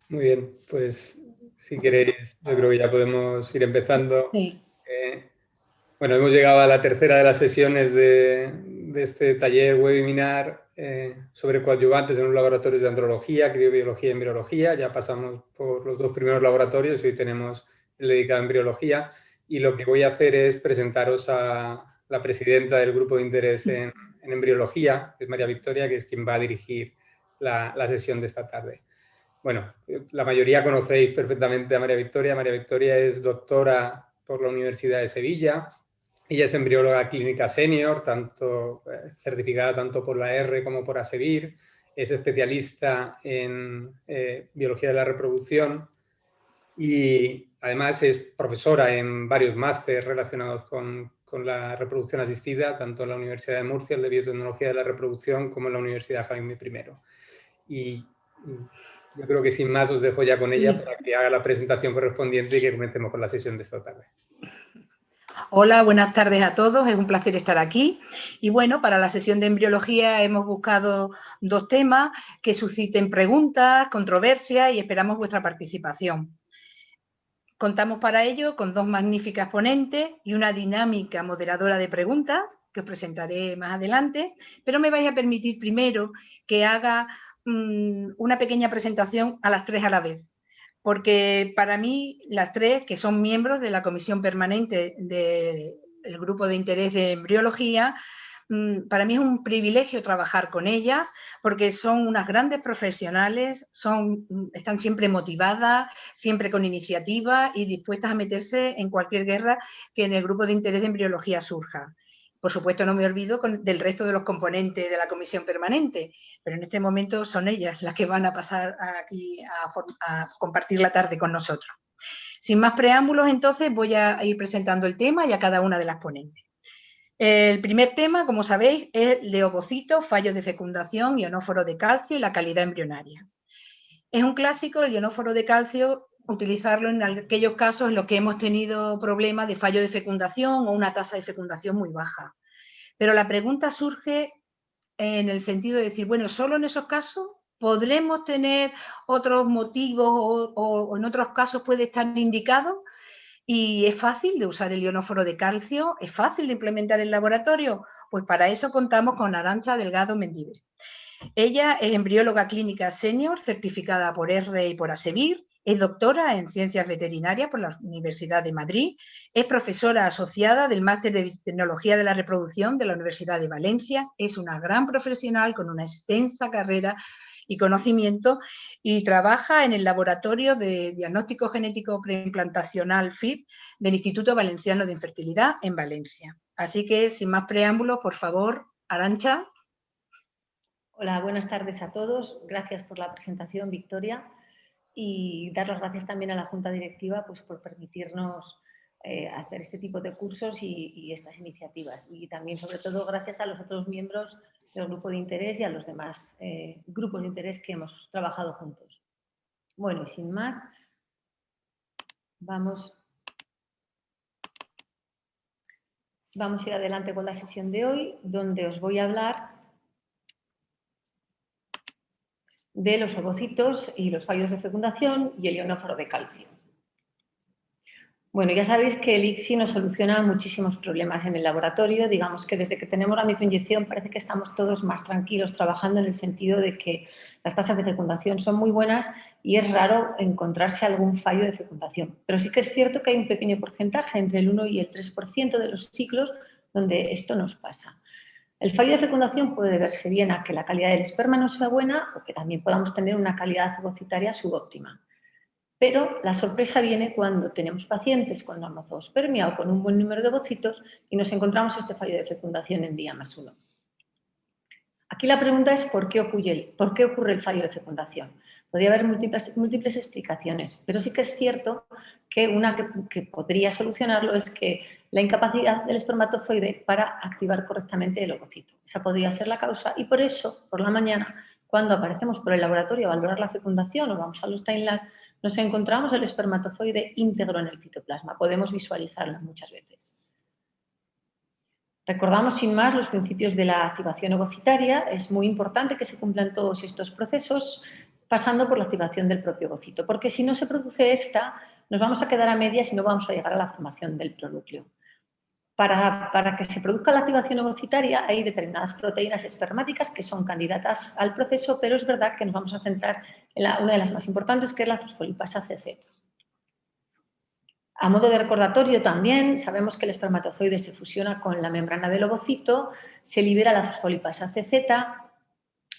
Muy bien, pues si queréis, yo creo que ya podemos ir empezando. Sí. Bueno, hemos llegado a la tercera de las sesiones de este taller webinar sobre coadyuvantes en los laboratorios de andrología, criobiología y embriología. Ya pasamos por los dos primeros laboratorios y hoy tenemos el dedicado a embriología. Y lo que voy a hacer es presentaros a la presidenta del grupo de interés en embriología, que es María Victoria, que es quien va a dirigir la sesión de esta tarde. Bueno, la mayoría conocéis perfectamente a María Victoria. María Victoria es doctora por la Universidad de Sevilla. Ella es embrióloga clínica senior, certificada tanto por la R como por ASEVIR. Es especialista en biología de la reproducción y además es profesora en varios másteres relacionados con la reproducción asistida, tanto en la Universidad de Murcia, el de Biotecnología de la Reproducción, como en la Universidad Jaime I. Y yo creo que sin más os dejo ya con ella Sí. para que haga la presentación correspondiente y que comencemos con la sesión de esta tarde. Hola, buenas tardes a todos. Es un placer estar aquí. Y bueno, para la sesión de embriología hemos buscado dos temas que susciten preguntas, controversias y esperamos vuestra participación. Contamos para ello con dos magníficas ponentes y una dinámica moderadora de preguntas que os presentaré más adelante, pero me vais a permitir primero que haga una pequeña presentación a las tres a la vez, porque para mí las tres, que son miembros de la comisión permanente del grupo de interés de embriología, para mí es un privilegio trabajar con ellas porque son unas grandes profesionales, están siempre motivadas, siempre con iniciativa y dispuestas a meterse en cualquier guerra que en el grupo de interés de embriología surja. Por supuesto, no me olvido del resto de los componentes de la comisión permanente, pero en este momento son ellas las que van a pasar aquí a compartir la tarde con nosotros. Sin más preámbulos, entonces, voy a ir presentando el tema y a cada una de las ponentes. El primer tema, como sabéis, es leovocitos, fallos de fecundación, ionóforo de calcio y la calidad embrionaria. Es un clásico el ionóforo de calcio, utilizarlo en aquellos casos en los que hemos tenido problemas de fallo de fecundación o una tasa de fecundación muy baja. Pero la pregunta surge en el sentido de decir, bueno, ¿solo en esos casos podremos tener otros motivos o en otros casos puede estar indicado? ¿Y es fácil de usar el ionóforo de calcio? ¿Es fácil de implementar en el laboratorio? Pues para eso contamos con Arantxa Delgado Mendívil. Ella es embrióloga clínica senior, certificada por R y por ASEVIR, es doctora en Ciencias Veterinarias por la Universidad de Madrid, es profesora asociada del Máster de Tecnología de la Reproducción de la Universidad de Valencia, es una gran profesional con una extensa carrera y conocimiento y trabaja en el Laboratorio de Diagnóstico Genético Preimplantacional FIP del Instituto Valenciano de Infertilidad en Valencia. Así que, sin más preámbulos, por favor, Arantxa. Hola, buenas tardes a todos. Gracias por la presentación, Victoria, y dar las gracias también a la Junta Directiva pues, por permitirnos hacer este tipo de cursos y estas iniciativas. Y también, sobre todo, gracias a los otros miembros del grupo de interés y a los demás grupos de interés que hemos trabajado juntos. Bueno, y sin más, vamos a ir adelante con la sesión de hoy, donde os voy a hablar de los ovocitos y los fallos de fecundación y el ionóforo de calcio. Bueno, ya sabéis que el ICSI nos soluciona muchísimos problemas en el laboratorio. Digamos que desde que tenemos la microinyección parece que estamos todos más tranquilos trabajando en el sentido de que las tasas de fecundación son muy buenas y es raro encontrarse algún fallo de fecundación. Pero sí que es cierto que hay un pequeño porcentaje, entre el 1 y el 3% de los ciclos, donde esto nos pasa. El fallo de fecundación puede deberse bien a que la calidad del esperma no sea buena o que también podamos tener una calidad ovocitaria subóptima. Pero la sorpresa viene cuando tenemos pacientes con normozoospermia o con un buen número de ovocitos y nos encontramos este fallo de fecundación en día +1. Aquí la pregunta es ¿por qué ocurre el fallo de fecundación? Podría haber múltiples explicaciones, pero sí que es cierto que una que podría solucionarlo es que la incapacidad del espermatozoide para activar correctamente el ovocito. Esa podría ser la causa y por eso, por la mañana, cuando aparecemos por el laboratorio a valorar la fecundación o vamos a los timelapse, nos encontramos el espermatozoide íntegro en el citoplasma. Podemos visualizarlo muchas veces. Recordamos sin más los principios de la activación ovocitaria. Es muy importante que se cumplan todos estos procesos pasando por la activación del propio ovocito, porque si no se produce esta, nos vamos a quedar a medias y no vamos a llegar a la formación del pronúcleo. Para que se produzca la activación ovocitaria hay determinadas proteínas espermáticas que son candidatas al proceso, pero es verdad que nos vamos a centrar en una de las más importantes, que es la fosfolipasa CC. A modo de recordatorio también, sabemos que el espermatozoide se fusiona con la membrana del ovocito, se libera la fosfolipasa CZ,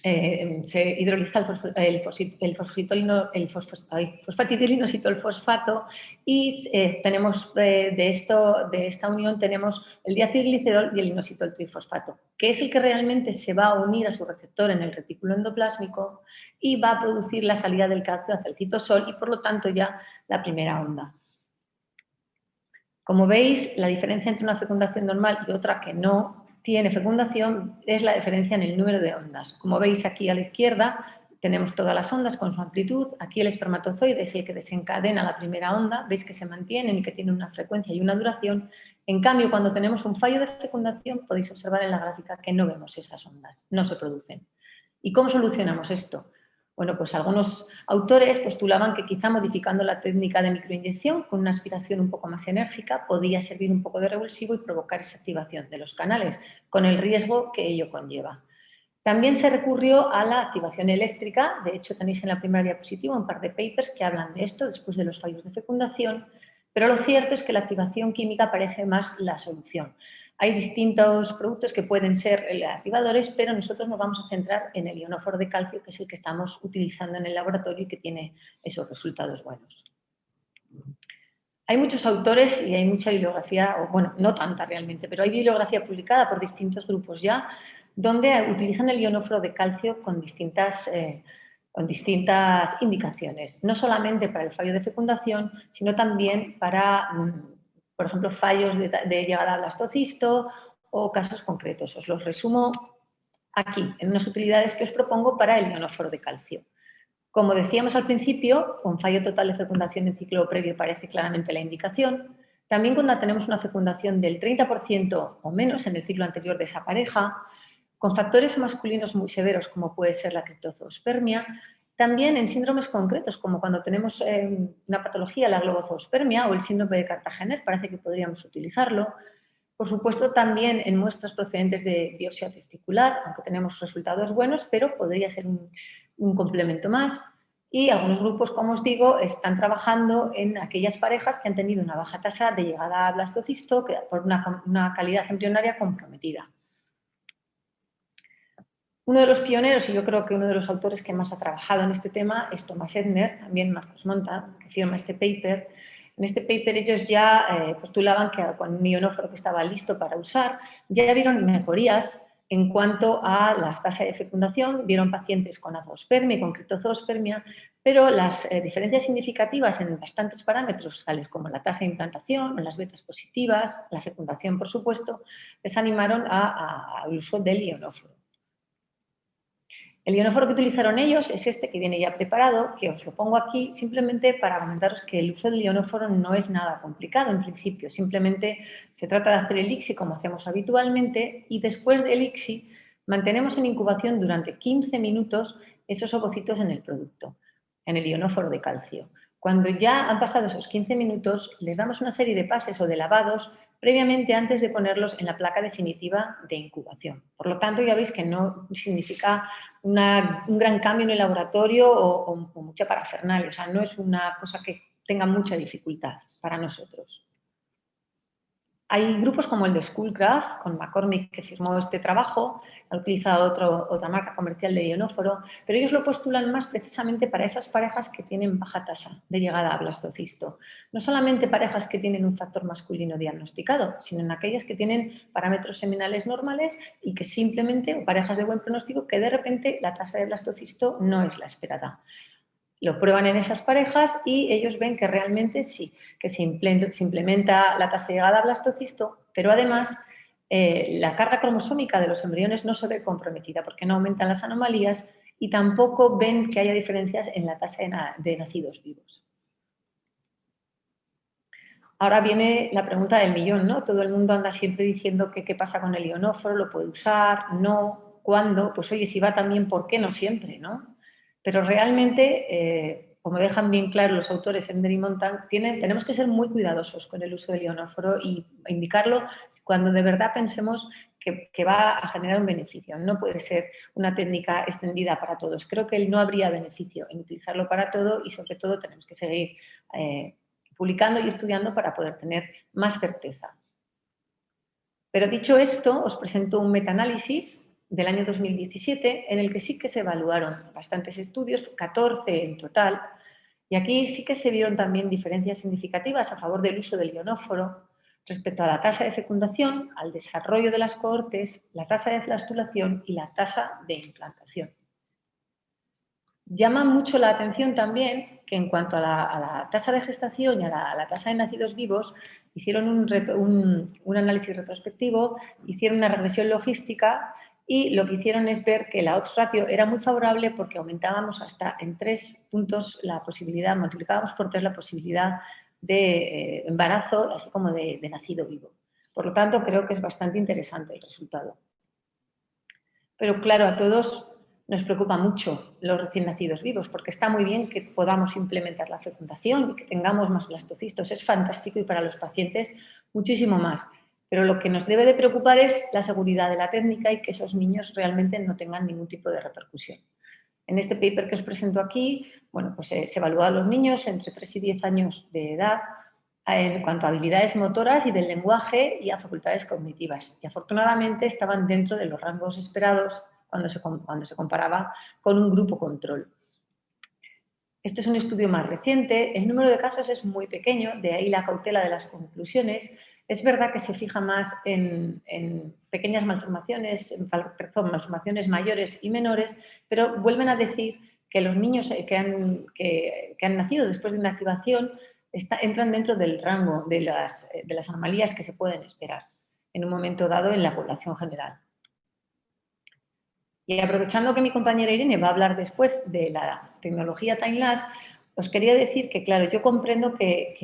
se hidroliza el fosfatidilinositolfosfato y tenemos de esta unión tenemos el diacilglicerol y el inositoltrifosfato, que es el que realmente se va a unir a su receptor en el retículo endoplásmico y va a producir la salida del calcio hacia el citosol y por lo tanto ya la primera onda. Como veis, la diferencia entre una fecundación normal y otra que no tiene fecundación es la diferencia en el número de ondas. Como veis aquí a la izquierda tenemos todas las ondas con su amplitud. Aquí el espermatozoide es el que desencadena la primera onda. Veis que se mantienen y que tiene una frecuencia y una duración. En cambio, cuando tenemos un fallo de fecundación, podéis observar en la gráfica que no vemos esas ondas, no se producen. ¿Y cómo solucionamos esto? Bueno, pues algunos autores postulaban que quizá modificando la técnica de microinyección con una aspiración un poco más enérgica podía servir un poco de revulsivo y provocar esa activación de los canales, con el riesgo que ello conlleva. También se recurrió a la activación eléctrica. De hecho, tenéis en la primera diapositiva un par de papers que hablan de esto después de los fallos de fecundación, pero lo cierto es que la activación química parece más la solución. Hay distintos productos que pueden ser activadores, pero nosotros nos vamos a centrar en el ionóforo de calcio, que es el que estamos utilizando en el laboratorio y que tiene esos resultados buenos. Hay muchos autores y hay mucha bibliografía, o bueno, no tanta realmente, pero hay bibliografía publicada por distintos grupos ya, donde utilizan el ionóforo de calcio con distintas indicaciones, no solamente para el fallo de fecundación, sino también para, por ejemplo, fallos de llegada al blastocisto o casos concretos. Os los resumo aquí, en unas utilidades que os propongo para el ionóforo de calcio. Como decíamos al principio, con fallo total de fecundación en ciclo previo parece claramente la indicación. También cuando tenemos una fecundación del 30% o menos en el ciclo anterior de esa pareja, con factores masculinos muy severos como puede ser la criptozoospermia, también en síndromes concretos como cuando tenemos una patología, la globozoospermia o el síndrome de Cartagener, parece que podríamos utilizarlo. Por supuesto, también en muestras procedentes de biopsia testicular, aunque tenemos resultados buenos, pero podría ser un complemento más. Y algunos grupos, como os digo, están trabajando en aquellas parejas que han tenido una baja tasa de llegada a blastocisto por una calidad embrionaria comprometida. Uno de los pioneros, y yo creo que uno de los autores que más ha trabajado en este tema, es Thomas Edner, también Marcos Monta, que firma este paper. En este paper ellos ya postulaban que con un ionóforo que estaba listo para usar, ya vieron mejorías en cuanto a la tasa de fecundación, vieron pacientes con azoospermia y con criptozoospermia, pero las diferencias significativas en bastantes parámetros, tales como la tasa de implantación, las betas positivas, la fecundación, por supuesto, les animaron al uso del ionóforo. El ionóforo que utilizaron ellos es este que viene ya preparado, que os lo pongo aquí simplemente para comentaros que el uso del ionóforo no es nada complicado en principio, simplemente se trata de hacer el ICSI como hacemos habitualmente y después del ICSI mantenemos en incubación durante 15 minutos esos ovocitos en el producto, en el ionóforo de calcio. Cuando ya han pasado esos 15 minutos, les damos una serie de pases o de lavados previamente antes de ponerlos en la placa definitiva de incubación. Por lo tanto, ya veis que no significa un gran cambio en el laboratorio o mucha parafernalia, o sea, no es una cosa que tenga mucha dificultad para nosotros. Hay grupos como el de Schoolcraft, con McCormick, que firmó este trabajo, ha utilizado otra marca comercial de ionóforo, pero ellos lo postulan más precisamente para esas parejas que tienen baja tasa de llegada a blastocisto. No solamente parejas que tienen un factor masculino diagnosticado, sino en aquellas que tienen parámetros seminales normales y que simplemente, o parejas de buen pronóstico, que de repente la tasa de blastocisto no es la esperada. Lo prueban en esas parejas y ellos ven que realmente sí, que se implementa la tasa de llegada a blastocisto, pero además la carga cromosómica de los embriones no se ve comprometida porque no aumentan las anomalías y tampoco ven que haya diferencias en la tasa de nacidos vivos. Ahora viene la pregunta del millón, ¿no? Todo el mundo anda siempre diciendo que qué pasa con el ionóforo, lo puede usar, no, cuándo. Pues oye, si va también, ¿por qué no siempre, no? Pero realmente, como dejan bien claro los autores Ender y Montan, tenemos que ser muy cuidadosos con el uso del ionóforo y indicarlo cuando de verdad pensemos que va a generar un beneficio. No puede ser una técnica extendida para todos. Creo que no habría beneficio en utilizarlo para todo y sobre todo tenemos que seguir publicando y estudiando para poder tener más certeza. Pero dicho esto, os presento un metaanálisis del año 2017 en el que sí que se evaluaron bastantes estudios, 14 en total, y aquí sí que se vieron también diferencias significativas a favor del uso del ionóforo respecto a la tasa de fecundación, al desarrollo de las cohortes, la tasa de flastulación y la tasa de implantación. Llama mucho la atención también que en cuanto a la tasa de gestación y a la tasa de nacidos vivos, hicieron un análisis retrospectivo, hicieron una regresión logística y lo que hicieron es ver que la odds ratio era muy favorable porque aumentábamos hasta en 3 puntos la posibilidad, multiplicábamos por 3 la posibilidad de embarazo, así como de nacido vivo. Por lo tanto, creo que es bastante interesante el resultado. Pero claro, a todos nos preocupa mucho los recién nacidos vivos, porque está muy bien que podamos implementar la fecundación y que tengamos más blastocistos. Es fantástico y para los pacientes muchísimo más. Pero lo que nos debe de preocupar es la seguridad de la técnica y que esos niños realmente no tengan ningún tipo de repercusión. En este paper que os presento aquí, bueno, pues se evalúa a los niños entre 3 y 10 años de edad en cuanto a habilidades motoras y del lenguaje y a facultades cognitivas. Y afortunadamente estaban dentro de los rangos esperados cuando se comparaba con un grupo control. Este es un estudio más reciente, el número de casos es muy pequeño, de ahí la cautela de las conclusiones. Es verdad que se fija más en pequeñas malformaciones, malformaciones mayores y menores, pero vuelven a decir que los niños que han nacido después de una activación entran dentro del rango de las anomalías que se pueden esperar en un momento dado en la población general. Y aprovechando que mi compañera Irene va a hablar después de la tecnología TimeLapse, os quería decir que, claro, yo comprendo que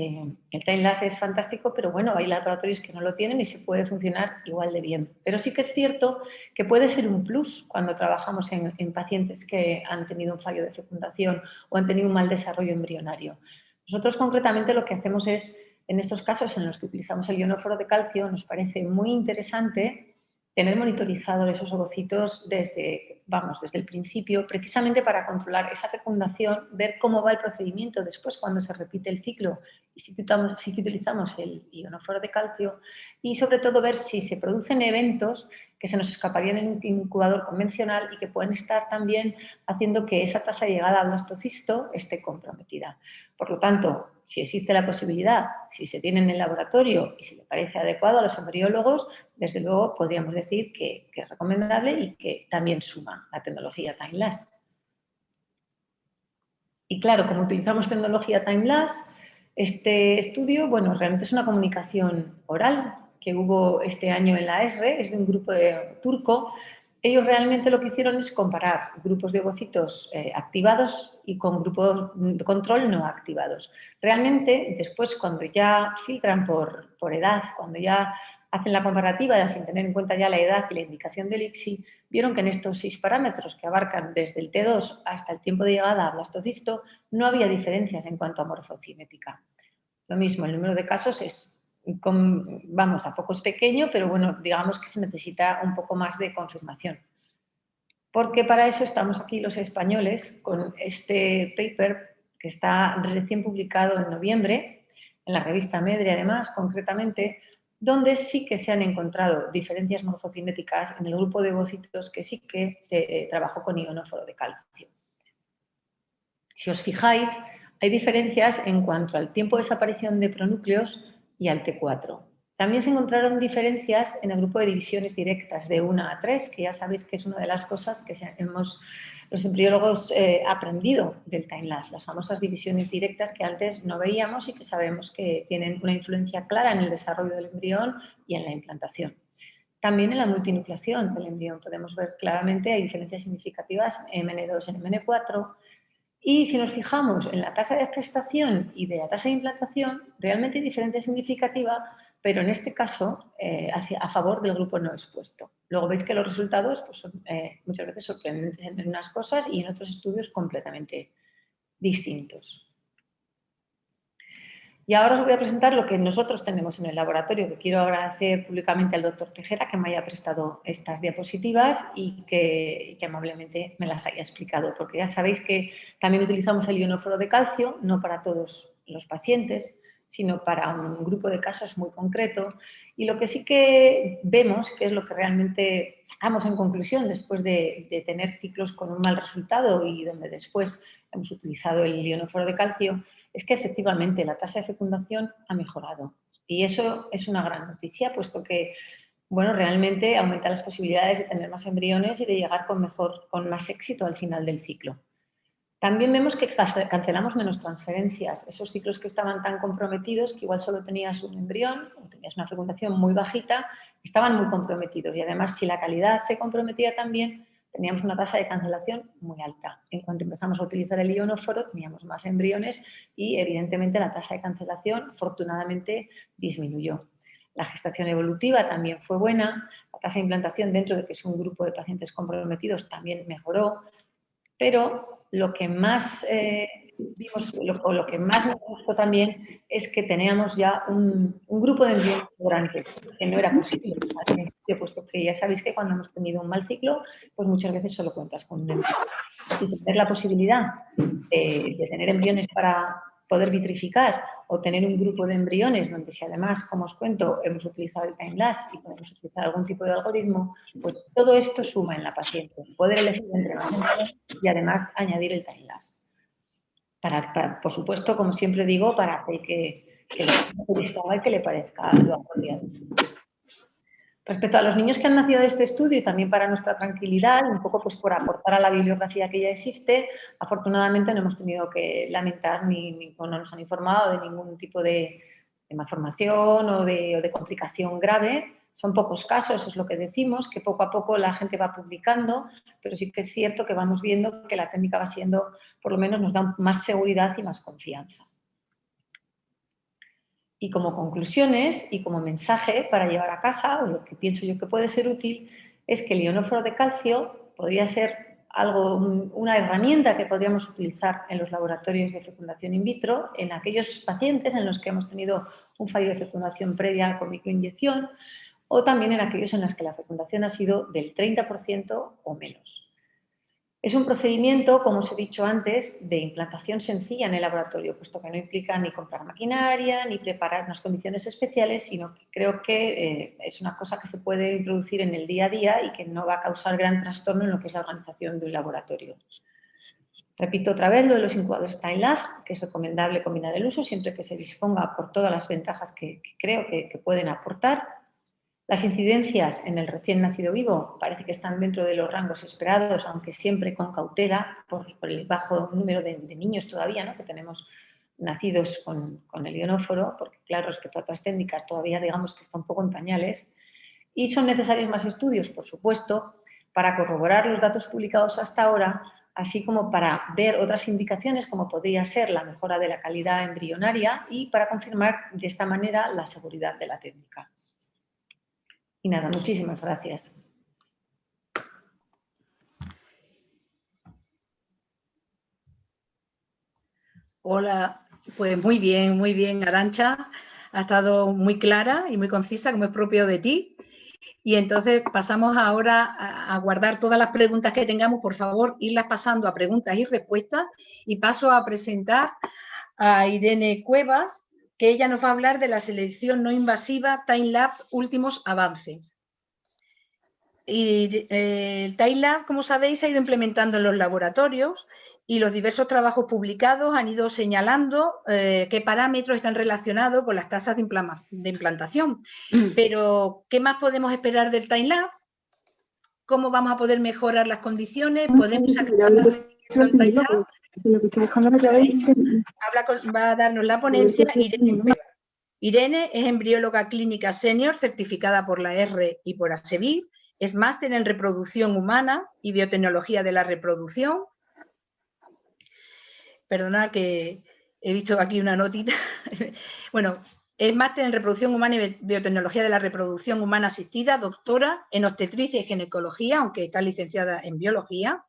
el TimeLapse es fantástico, pero bueno, hay laboratorios que no lo tienen y se puede funcionar igual de bien. Pero sí que es cierto que puede ser un plus cuando trabajamos en pacientes que han tenido un fallo de fecundación o han tenido un mal desarrollo embrionario. Nosotros concretamente lo que hacemos es, en estos casos en los que utilizamos el ionóforo de calcio, nos parece muy interesante tener monitorizado esos ovocitos desde el principio, precisamente para controlar esa fecundación, ver cómo va el procedimiento después cuando se repite el ciclo y si utilizamos el ionóforo de calcio y sobre todo ver si se producen eventos que se nos escaparían en un incubador convencional y que pueden estar también haciendo que esa tasa de llegada al blastocisto esté comprometida. Por lo tanto, si existe la posibilidad, si se tiene en el laboratorio y si le parece adecuado a los embriólogos, desde luego podríamos decir que es recomendable y que también suma la tecnología TimeLapse. Y claro, como utilizamos tecnología TimeLapse, este estudio, bueno, realmente es una comunicación oral que hubo este año en la ESRE, es de un grupo turco. Ellos realmente lo que hicieron es comparar grupos de ovocitos activados y con grupos de control no activados. Realmente, después, cuando ya filtran por edad, cuando ya hacen la comparativa sin tener en cuenta ya la edad y la indicación del ICSI, vieron que en estos 6 parámetros que abarcan desde el T2 hasta el tiempo de llegada a blastocisto no había diferencias en cuanto a morfocinética. Lo mismo, el número de casos es, a poco es pequeño, pero bueno, digamos que se necesita un poco más de confirmación. Porque para eso estamos aquí los españoles con este paper que está recién publicado en noviembre, en la revista MEDRE además, concretamente, donde sí que se han encontrado diferencias morfocinéticas en el grupo de ovocitos que sí que se trabajó con ionóforo de calcio. Si os fijáis, hay diferencias en cuanto al tiempo de desaparición de pronúcleos y al T4. También se encontraron diferencias en el grupo de divisiones directas de 1 a 3, que ya sabéis que es una de las cosas que los embriólogos aprendido del TimeLapse, las famosas divisiones directas que antes no veíamos y que sabemos que tienen una influencia clara en el desarrollo del embrión y en la implantación. También en la multinucleación del embrión podemos ver claramente hay diferencias significativas en MN2 y en MN4. Y si nos fijamos en la tasa de gestación y de la tasa de implantación, realmente hay diferencia significativa, pero en este caso a favor del grupo no expuesto. Luego veis que los resultados pues, son muchas veces sorprendentes en unas cosas y en otros estudios completamente distintos. Y ahora os voy a presentar lo que nosotros tenemos en el laboratorio, que quiero agradecer públicamente al doctor Tejera que me haya prestado estas diapositivas y que amablemente me las haya explicado, porque ya sabéis que también utilizamos el ionóforo de calcio, no para todos los pacientes, sino para un grupo de casos muy concreto. Y lo que sí que vemos, que es lo que realmente sacamos en conclusión después de tener ciclos con un mal resultado y donde después hemos utilizado el ionóforo de calcio, es que efectivamente la tasa de fecundación ha mejorado. Y eso es una gran noticia, puesto que, bueno, realmente aumenta las posibilidades de tener más embriones y de llegar con más éxito al final del ciclo. También vemos que cancelamos menos transferencias. Esos ciclos que estaban tan comprometidos, que igual solo tenías un embrión o tenías una fecundación muy bajita, estaban muy comprometidos. Y además, si la calidad se comprometía también, teníamos una tasa de cancelación muy alta. En cuanto empezamos a utilizar el ionóforo, teníamos más embriones y, evidentemente, la tasa de cancelación, afortunadamente, disminuyó. La gestación evolutiva también fue buena. La tasa de implantación, dentro de que es un grupo de pacientes comprometidos, también mejoró. Pero lo que más vimos, lo que más nos gustó también es que teníamos ya un grupo de embriones grandes, que no era posible al principio, puesto que ya sabéis que cuando hemos tenido un mal ciclo, pues muchas veces solo cuentas con un embrión. Y tener la posibilidad de tener embriones para poder vitrificar o tener un grupo de embriones donde si además, como os cuento, hemos utilizado el time-lapse y podemos utilizar algún tipo de algoritmo, pues todo esto suma en la paciente. Poder elegir entre más embriones y además añadir el time-lapse. Por supuesto, como siempre digo, para hacer que le parezca lo apropiado. Respecto a los niños que han nacido de este estudio y también para nuestra tranquilidad, un poco pues por aportar a la bibliografía que ya existe, afortunadamente no hemos tenido que lamentar no nos han informado de ningún tipo de malformación o de complicación grave. Son pocos casos, es lo que decimos, que poco a poco la gente va publicando, pero sí que es cierto que vamos viendo que la técnica va siendo, por lo menos nos da más seguridad y más confianza. Y como conclusiones y como mensaje para llevar a casa, o lo que pienso yo que puede ser útil, es que el ionóforo de calcio podría ser una herramienta que podríamos utilizar en los laboratorios de fecundación in vitro, en aquellos pacientes en los que hemos tenido un fallo de fecundación previa con microinyección, o también en aquellos en los que la fecundación ha sido del 30% o menos. Es un procedimiento, como os he dicho antes, de implantación sencilla en el laboratorio, puesto que no implica ni comprar maquinaria, ni preparar unas condiciones especiales, sino que creo que es una cosa que se puede introducir en el día a día y que no va a causar gran trastorno en lo que es la organización de un laboratorio. Repito otra vez lo de los incubadores time-lapse, que es recomendable combinar el uso siempre que se disponga por todas las ventajas que creo que pueden aportar. Las incidencias en el recién nacido vivo parece que están dentro de los rangos esperados, aunque siempre con cautela por el bajo número de niños todavía, ¿no?, que tenemos nacidos con el ionóforo, porque claro, respecto a otras técnicas todavía digamos que está un poco en pañales. Y son necesarios más estudios, por supuesto, para corroborar los datos publicados hasta ahora, así como para ver otras indicaciones como podría ser la mejora de la calidad embrionaria y para confirmar de esta manera la seguridad de la técnica. Y nada, muchísimas gracias. Hola, pues muy bien, Arantxa. Ha estado muy clara y muy concisa, como es propio de ti. Y entonces pasamos ahora a guardar todas las preguntas que tengamos. Por favor, irlas pasando a preguntas y respuestas. Y paso a presentar a Irene Cuevas, que ella nos va a hablar de la selección no invasiva time-lapse últimos avances. Y el time-lapse, como sabéis, se ha ido implementando en los laboratorios y los diversos trabajos publicados han ido señalando qué parámetros están relacionados con las tasas de implantación. Pero, ¿qué más podemos esperar del time-lapse? ¿Cómo vamos a poder mejorar las condiciones? ¿Podemos sacar el time-lapse? Va a darnos la ponencia Irene Cuevas. Irene es embrióloga clínica senior certificada por la R y por ASEBIR, es máster en reproducción humana y biotecnología de la reproducción. Perdona que he visto aquí una notita. Bueno, Es máster en reproducción humana y biotecnología de la reproducción humana asistida, doctora en obstetricia y ginecología, aunque está licenciada en biología,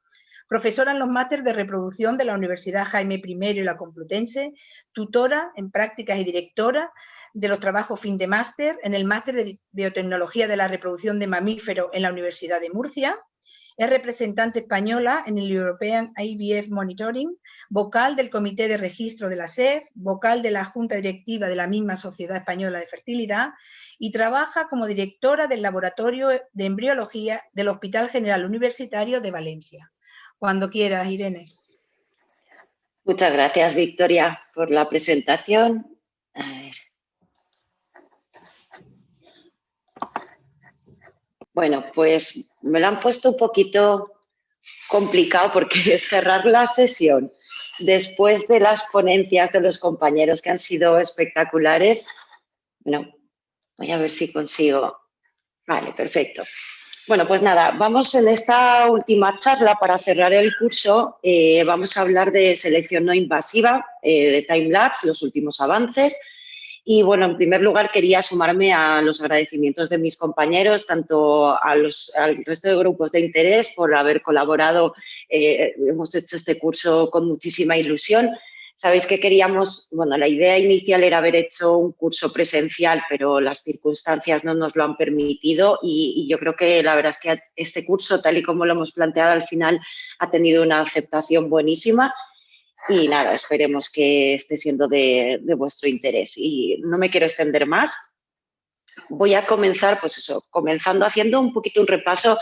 profesora en los másteres de reproducción de la Universidad Jaime I y la Complutense, tutora en prácticas y directora de los trabajos fin de máster en el máster de biotecnología de la reproducción de mamíferos en la Universidad de Murcia. Es representante española en el European IVF Monitoring, vocal del Comité de Registro de la SEF, vocal de la Junta Directiva de la misma Sociedad Española de Fertilidad y trabaja como directora del Laboratorio de Embriología del Hospital General Universitario de Valencia. Cuando quieras, Irene. Muchas gracias, Victoria, por la presentación. A ver. Bueno, pues me lo han puesto un poquito complicado porque cerrar la sesión después de las ponencias de los compañeros que han sido espectaculares. Bueno, voy a ver si consigo. Vale, perfecto. Bueno, pues nada, vamos en esta última charla para cerrar el curso. Vamos a hablar de selección no invasiva, de time-lapse, los últimos avances. Y bueno, en primer lugar quería sumarme a los agradecimientos de mis compañeros, tanto al resto de grupos de interés por haber colaborado. Hemos hecho este curso con muchísima ilusión. Sabéis que queríamos, bueno, la idea inicial era haber hecho un curso presencial, pero las circunstancias no nos lo han permitido y yo creo que la verdad es que este curso, tal y como lo hemos planteado al final, ha tenido una aceptación buenísima. Y nada, esperemos que esté siendo de vuestro interés. Y no me quiero extender más. Voy a comenzar, pues eso, comenzando haciendo un poquito un repaso.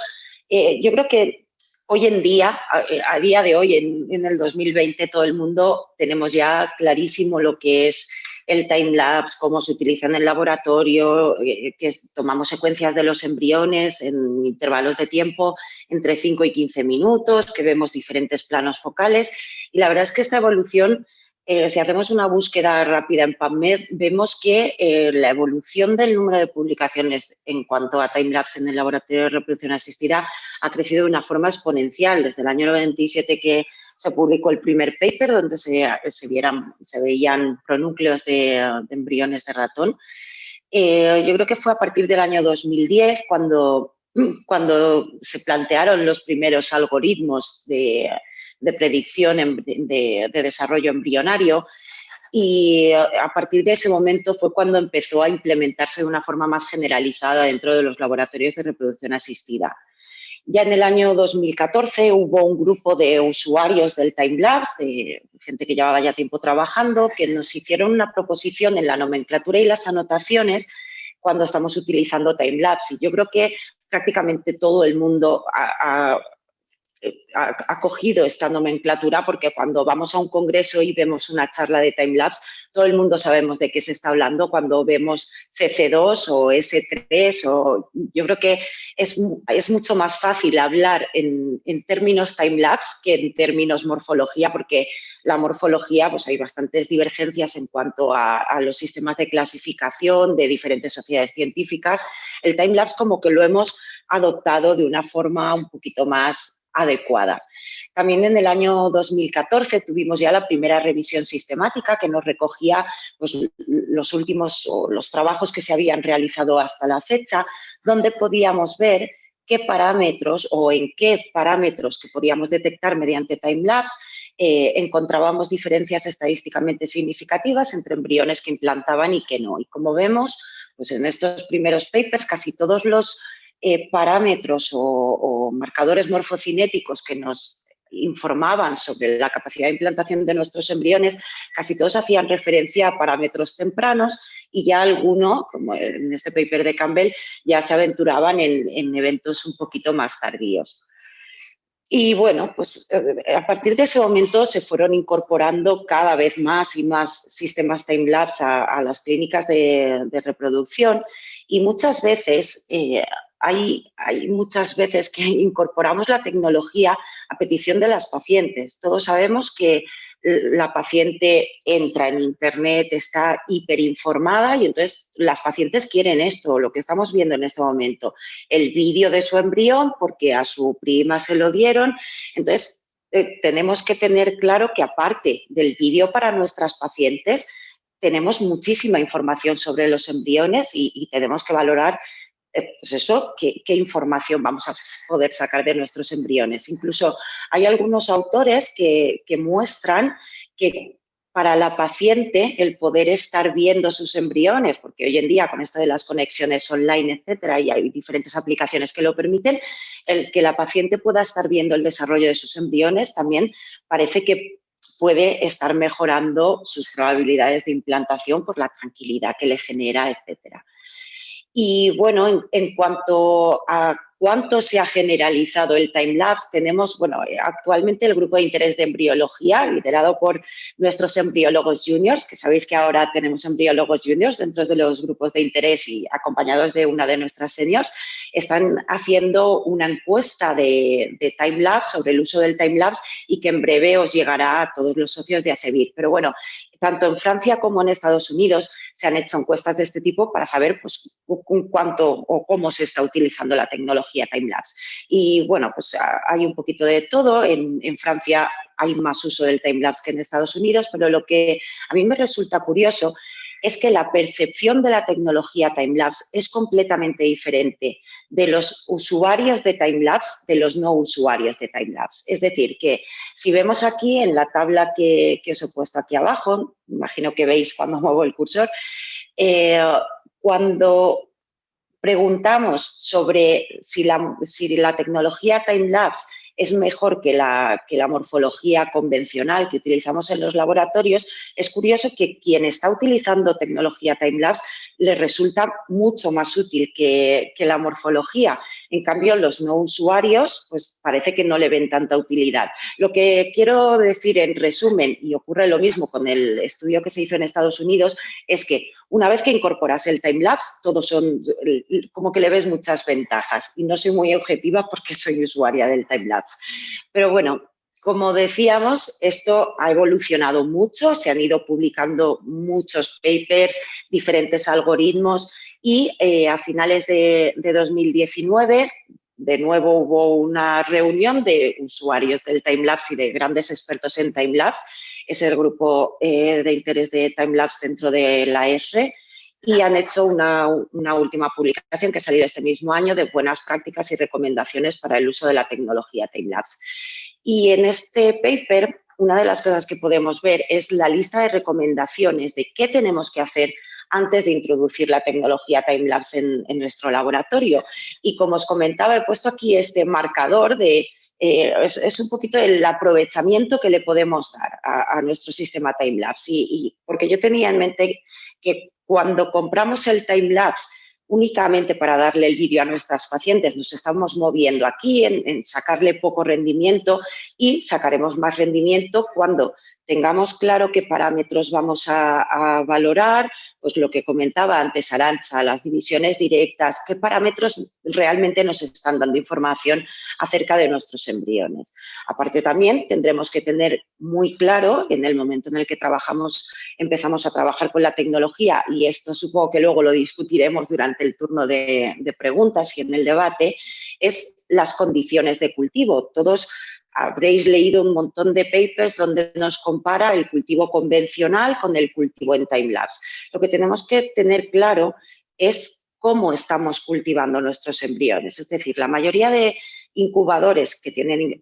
Yo creo que hoy en día, a día de hoy, en el 2020, todo el mundo tenemos ya clarísimo lo que es el time-lapse, cómo se utiliza en el laboratorio, que tomamos secuencias de los embriones en intervalos de tiempo entre 5 y 15 minutos, que vemos diferentes planos focales. Y la verdad es que esta evolución, si hacemos una búsqueda rápida en PubMed, vemos que la evolución del número de publicaciones en cuanto a time-lapse en el laboratorio de reproducción asistida ha crecido de una forma exponencial. Desde el año 97 que se publicó el primer paper donde se veían pronúcleos de embriones de ratón. Yo creo que fue a partir del año 2010 cuando se plantearon los primeros algoritmos de predicción de desarrollo embrionario y a partir de ese momento fue cuando empezó a implementarse de una forma más generalizada dentro de los laboratorios de reproducción asistida. Ya en el año 2014 hubo un grupo de usuarios del time-lapse, de gente que llevaba ya tiempo trabajando, que nos hicieron una proposición en la nomenclatura y las anotaciones cuando estamos utilizando time-lapse. Y yo creo que prácticamente todo el mundo ha cogido esta nomenclatura porque cuando vamos a un congreso y vemos una charla de time-lapse, todo el mundo sabemos de qué se está hablando cuando vemos CC2 o S3 o yo creo que es mucho más fácil hablar en términos time-lapse que en términos morfología porque la morfología pues hay bastantes divergencias en cuanto a los sistemas de clasificación de diferentes sociedades científicas. El time-lapse como que lo hemos adoptado de una forma un poquito más adecuada. También en el año 2014 tuvimos ya la primera revisión sistemática que nos recogía pues, los últimos o los trabajos que se habían realizado hasta la fecha, donde podíamos ver qué parámetros o en qué parámetros que podíamos detectar mediante time-lapse encontrábamos diferencias estadísticamente significativas entre embriones que implantaban y que no. Y como vemos, pues en estos primeros papers casi todos los parámetros o marcadores morfocinéticos que nos informaban sobre la capacidad de implantación de nuestros embriones, casi todos hacían referencia a parámetros tempranos y ya alguno, como en este paper de Campbell, ya se aventuraban en eventos un poquito más tardíos. Y bueno, pues a partir de ese momento se fueron incorporando cada vez más y más sistemas time-lapse a las clínicas de reproducción y muchas veces hay muchas veces que incorporamos la tecnología a petición de las pacientes. Todos sabemos que la paciente entra en Internet, está hiperinformada y entonces las pacientes quieren esto, lo que estamos viendo en este momento, el vídeo de su embrión porque a su prima se lo dieron. Entonces, tenemos que tener claro que aparte del vídeo para nuestras pacientes, tenemos muchísima información sobre los embriones y tenemos que valorar pues eso, qué información vamos a poder sacar de nuestros embriones. Incluso hay algunos autores que muestran que para la paciente el poder estar viendo sus embriones, porque hoy en día con esto de las conexiones online, etcétera, y hay diferentes aplicaciones que lo permiten, el que la paciente pueda estar viendo el desarrollo de sus embriones también parece que puede estar mejorando sus probabilidades de implantación por la tranquilidad que le genera, etcétera. Y bueno, en cuanto a cuánto se ha generalizado el timelapse, tenemos, bueno, actualmente el grupo de interés de embriología, liderado por nuestros embriólogos juniors, que sabéis que ahora tenemos embriólogos juniors dentro de los grupos de interés y acompañados de una de nuestras seniors, están haciendo una encuesta de timelapse sobre el uso del timelapse y que en breve os llegará a todos los socios de ASEVIR. Pero bueno, tanto en Francia como en Estados Unidos se han hecho encuestas de este tipo para saber pues, cuánto o cómo se está utilizando la tecnología timelapse. Y bueno, pues hay un poquito de todo. En Francia hay más uso del timelapse que en Estados Unidos, pero lo que a mí me resulta curioso es que la percepción de la tecnología timelapse es completamente diferente de los usuarios de timelapse de los no usuarios de timelapse. Es decir, que si vemos aquí en la tabla que os he puesto aquí abajo, imagino que veis cuando muevo el cursor, cuando preguntamos sobre si la tecnología timelapse es mejor que la morfología convencional que utilizamos en los laboratorios, es curioso que quien está utilizando tecnología timelapse le resulta mucho más útil que la morfología. En cambio, los no usuarios, pues parece que no le ven tanta utilidad. Lo que quiero decir en resumen, y ocurre lo mismo con el estudio que se hizo en Estados Unidos, es que una vez que incorporas el timelapse, todos son como que le ves muchas ventajas. Y no soy muy objetiva porque soy usuaria del timelapse. Pero bueno, como decíamos, esto ha evolucionado mucho, se han ido publicando muchos papers, diferentes algoritmos y a finales de 2019, de nuevo hubo una reunión de usuarios del timelapse y de grandes expertos en timelapse. Es el grupo de interés de timelapse dentro de la ESRE y han hecho una última publicación que ha salido este mismo año de buenas prácticas y recomendaciones para el uso de la tecnología timelapse. Y en este paper, una de las cosas que podemos ver es la lista de recomendaciones de qué tenemos que hacer antes de introducir la tecnología timelapse en nuestro laboratorio. Y como os comentaba, he puesto aquí este marcador de es un poquito el aprovechamiento que le podemos dar a nuestro sistema timelapse. Y porque yo tenía en mente que cuando compramos el timelapse únicamente para darle el vídeo a nuestras pacientes, nos estamos moviendo aquí en sacarle poco rendimiento y sacaremos más rendimiento cuando tengamos claro qué parámetros vamos a valorar, pues lo que comentaba antes Arantxa, las divisiones directas, qué parámetros realmente nos están dando información acerca de nuestros embriones. Aparte también tendremos que tener muy claro en el momento en el que empezamos a trabajar con la tecnología, y esto supongo que luego lo discutiremos durante el turno de preguntas y en el debate, es las condiciones de cultivo. Todos habréis leído un montón de papers donde nos compara el cultivo convencional con el cultivo en timelapse. Lo que tenemos que tener claro es cómo estamos cultivando nuestros embriones. Es decir, la mayoría de incubadores que tienen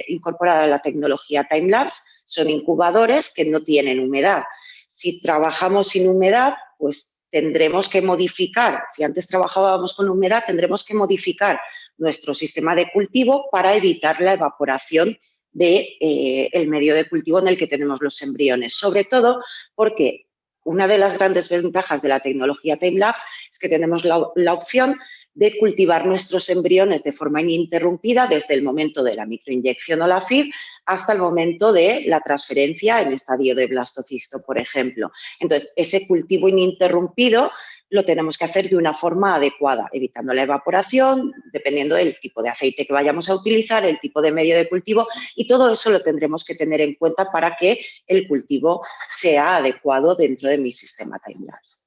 incorporada la tecnología timelapse son incubadores que no tienen humedad. Si trabajamos sin humedad, pues tendremos que modificar. Si antes trabajábamos con humedad, tendremos que modificar nuestro sistema de cultivo para evitar la evaporación del medio de cultivo en el que tenemos los embriones. Sobre todo porque una de las grandes ventajas de la tecnología timelapse es que tenemos la opción de cultivar nuestros embriones de forma ininterrumpida desde el momento de la microinyección o la FIV hasta el momento de la transferencia en estadio de blastocisto, por ejemplo. Entonces, ese cultivo ininterrumpido lo tenemos que hacer de una forma adecuada, evitando la evaporación, dependiendo del tipo de aceite que vayamos a utilizar, el tipo de medio de cultivo, y todo eso lo tendremos que tener en cuenta para que el cultivo sea adecuado dentro de mi sistema timelapse.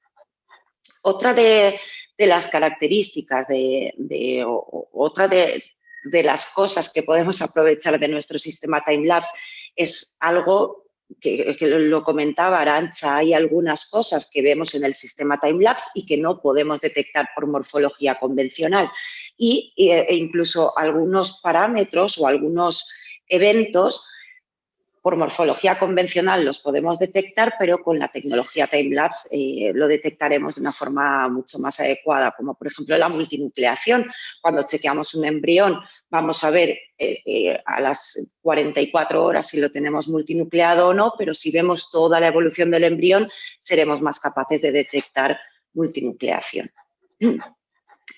Otra de las características, otra de las cosas que podemos aprovechar de nuestro sistema timelapse es algo que lo comentaba Arantxa, hay algunas cosas que vemos en el sistema timelapse y que no podemos detectar por morfología convencional. E incluso algunos parámetros o algunos eventos por morfología convencional los podemos detectar, pero con la tecnología timelapse lo detectaremos de una forma mucho más adecuada, como por ejemplo la multinucleación. Cuando chequeamos un embrión, vamos a ver a las 44 horas si lo tenemos multinucleado o no, pero si vemos toda la evolución del embrión, seremos más capaces de detectar multinucleación.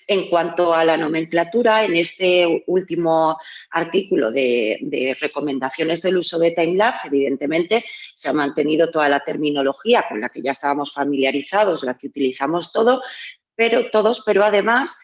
En cuanto a la nomenclatura, en este último artículo de recomendaciones del uso de timelapse, evidentemente se ha mantenido toda la terminología con la que ya estábamos familiarizados, la que utilizamos todos, pero además,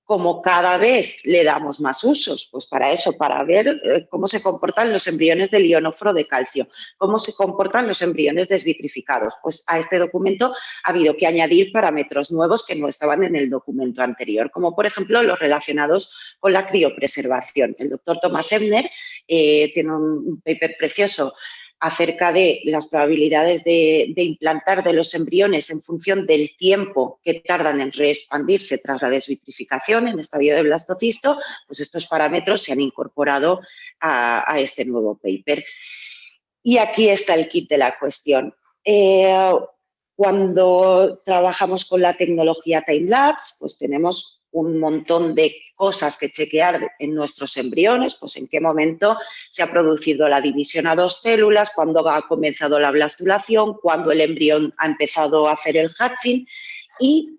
como cada vez le damos más usos, pues para eso, para ver cómo se comportan los embriones del ionóforo de calcio, cómo se comportan los embriones desvitrificados. Pues a este documento ha habido que añadir parámetros nuevos que no estaban en el documento anterior, como por ejemplo los relacionados con la criopreservación. El doctor Thomas Ebner tiene un paper precioso acerca de las probabilidades de implantar de los embriones en función del tiempo que tardan en reexpandirse tras la desvitrificación en estadio de blastocisto, pues estos parámetros se han incorporado a este nuevo paper. Y aquí está el kit de la cuestión. Cuando trabajamos con la tecnología timelapse, pues tenemos un montón de cosas que chequear en nuestros embriones, pues en qué momento se ha producido la división a 2 células, cuándo ha comenzado la blastulación, cuándo el embrión ha empezado a hacer el hatching y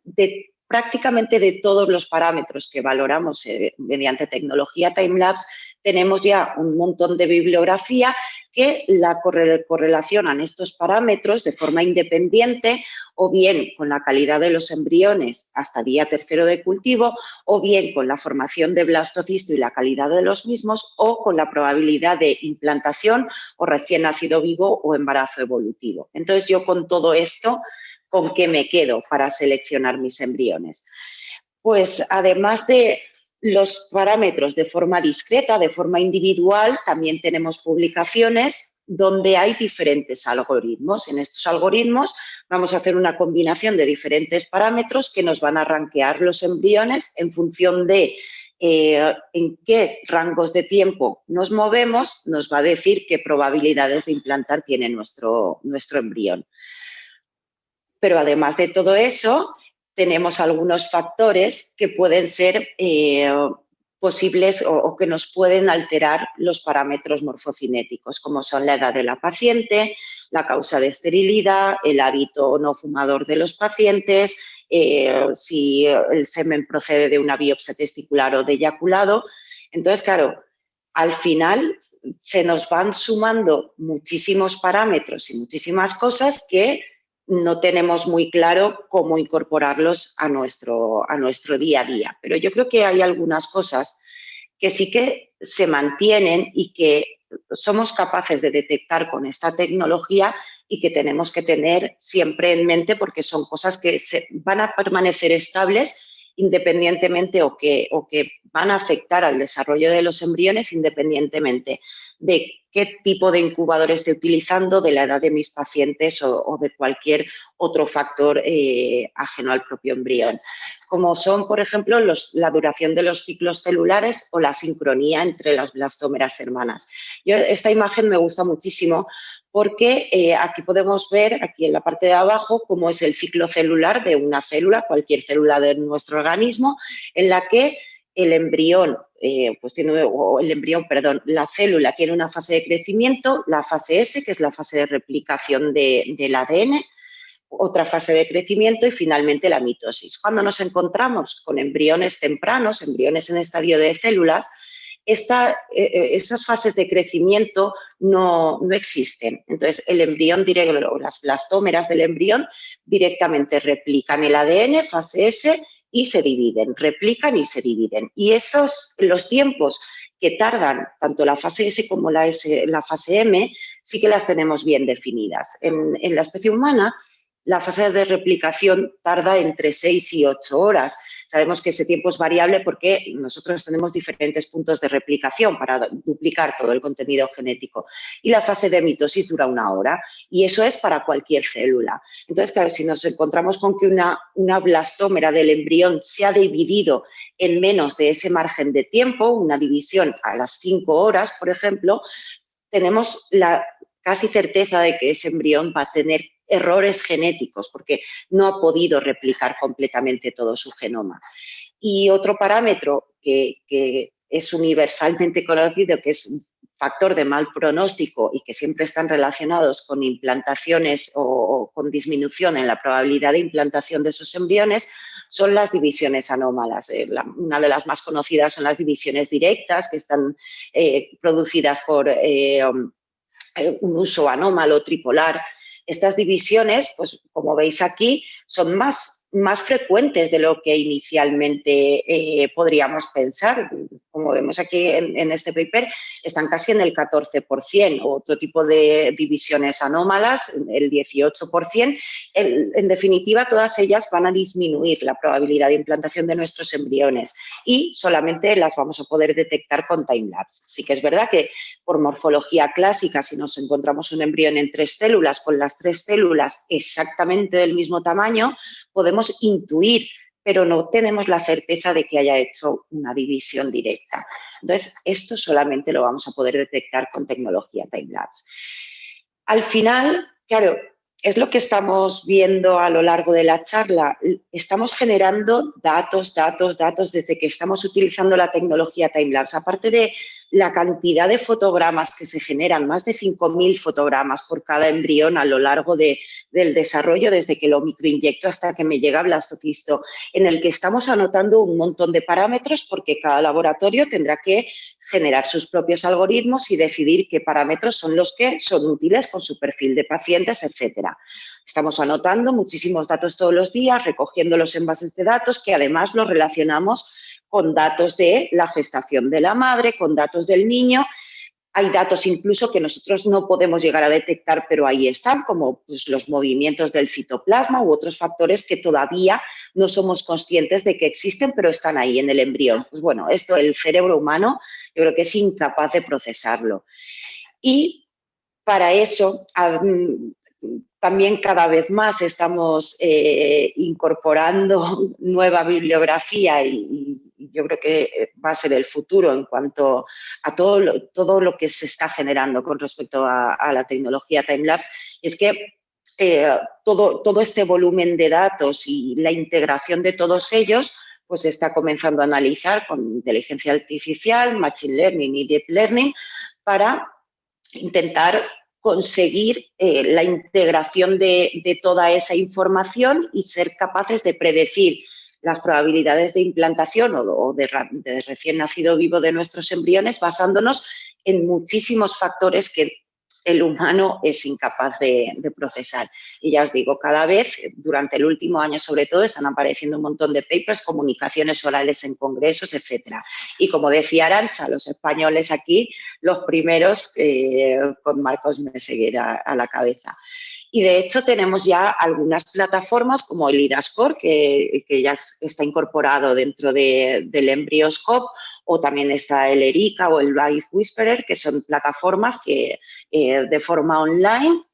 prácticamente de todos los parámetros que valoramos mediante tecnología timelapse, tenemos ya un montón de bibliografía que la correlacionan estos parámetros de forma independiente o bien con la calidad de los embriones hasta día 3º de cultivo o bien con la formación de blastocisto y la calidad de los mismos o con la probabilidad de implantación o recién nacido vivo o embarazo evolutivo. Entonces, yo con todo esto, ¿con qué me quedo para seleccionar mis embriones? Pues además de los parámetros de forma discreta, de forma individual, también tenemos publicaciones donde hay diferentes algoritmos. En estos algoritmos vamos a hacer una combinación de diferentes parámetros que nos van a rankear los embriones en función de en qué rangos de tiempo nos movemos, nos va a decir qué probabilidades de implantar tiene nuestro embrión. Pero además de todo eso, tenemos algunos factores que pueden ser posibles o que nos pueden alterar los parámetros morfocinéticos, como son la edad de la paciente, la causa de esterilidad, el hábito no fumador de los pacientes, si el semen procede de una biopsia testicular o de eyaculado. Entonces, claro, al final se nos van sumando muchísimos parámetros y muchísimas cosas que no tenemos muy claro cómo incorporarlos a nuestro día a día. Pero yo creo que hay algunas cosas que sí que se mantienen y que somos capaces de detectar con esta tecnología y que tenemos que tener siempre en mente porque son cosas que van a permanecer estables independientemente o que van a afectar al desarrollo de los embriones independientemente de qué tipo de incubador esté utilizando, de la edad de mis pacientes o de cualquier otro factor ajeno al propio embrión, como son, por ejemplo, la duración de los ciclos celulares o la sincronía entre las blastómeras hermanas. Esta imagen me gusta muchísimo porque aquí podemos ver, aquí en la parte de abajo, cómo es el ciclo celular de una célula, cualquier célula de nuestro organismo, en la que el embrión, la célula tiene una fase de crecimiento, la fase S, que es la fase de replicación del ADN, otra fase de crecimiento y finalmente la mitosis. Cuando nos encontramos con embriones tempranos, embriones en estadio de células, esas fases de crecimiento no existen. Entonces, el embrión directo, las blastómeras del embrión directamente replican el ADN, fase S, y se dividen, replican y se dividen. Y los tiempos que tardan tanto la fase S como la fase M sí que las tenemos bien definidas. En la especie humana la fase de replicación tarda entre 6 y 8 horas. Sabemos que ese tiempo es variable porque nosotros tenemos diferentes puntos de replicación para duplicar todo el contenido genético. Y la fase de mitosis dura 1 hora. Y eso es para cualquier célula. Entonces, claro, si nos encontramos con que una blastómera del embrión se ha dividido en menos de ese margen de tiempo, una división a las 5 horas, por ejemplo, tenemos la casi certeza de que ese embrión va a tener errores genéticos porque no ha podido replicar completamente todo su genoma. Y otro parámetro que es universalmente conocido, que es un factor de mal pronóstico y que siempre están relacionados con implantaciones o con disminución en la probabilidad de implantación de esos embriones, son las divisiones anómalas. Una de las más conocidas son las divisiones directas, que están producidas por un uso anómalo tripolar. Estas divisiones, pues como veis aquí, son más frecuentes de lo que inicialmente podríamos pensar. Como vemos aquí en este paper, están casi en el 14%, otro tipo de divisiones anómalas, el 18%. En definitiva, todas ellas van a disminuir la probabilidad de implantación de nuestros embriones y solamente las vamos a poder detectar con time-lapse. Sí que es verdad que por morfología clásica, si nos encontramos un embrión en 3 células, con las 3 células exactamente del mismo tamaño, podemos intuir, pero no tenemos la certeza de que haya hecho una división directa. Entonces, esto solamente lo vamos a poder detectar con tecnología time-lapse. Al final, claro, es lo que estamos viendo a lo largo de la charla. Estamos generando datos desde que estamos utilizando la tecnología time-lapse. Aparte de la cantidad de fotogramas que se generan, más de 5.000 fotogramas por cada embrión a lo largo del desarrollo, desde que lo microinyecto hasta que me llega blastocisto, en el que estamos anotando un montón de parámetros porque cada laboratorio tendrá que generar sus propios algoritmos y decidir qué parámetros son los que son útiles con su perfil de pacientes, etcétera. Estamos anotando muchísimos datos todos los días, recogiéndolos en bases de datos que además los relacionamos con datos de la gestación de la madre, con datos del niño. Hay datos incluso que nosotros no podemos llegar a detectar, pero ahí están, como pues, los movimientos del citoplasma u otros factores que todavía no somos conscientes de que existen, pero están ahí en el embrión. Pues bueno, esto el cerebro humano yo creo que es incapaz de procesarlo. Y para eso también cada vez más estamos incorporando nueva bibliografía y yo creo que va a ser el futuro en cuanto a todo lo que se está generando con respecto a la tecnología time-lapse. Es que todo este volumen de datos y la integración de todos ellos pues se está comenzando a analizar con inteligencia artificial, machine learning y deep learning para intentar conseguir la integración de toda esa información y ser capaces de predecir las probabilidades de implantación o de recién nacido vivo de nuestros embriones basándonos en muchísimos factores que el humano es incapaz de procesar. Y ya os digo, cada vez, durante el último año sobre todo, están apareciendo un montón de papers, comunicaciones orales en congresos, etcétera. Y como decía Arantxa, los españoles aquí, los primeros con Marcos Meseguer a la cabeza. Y de hecho tenemos ya algunas plataformas como el IDAScore, que ya está incorporado dentro del EmbryoScope, o también está el ERICA o el Life Whisperer, que son plataformas que de forma online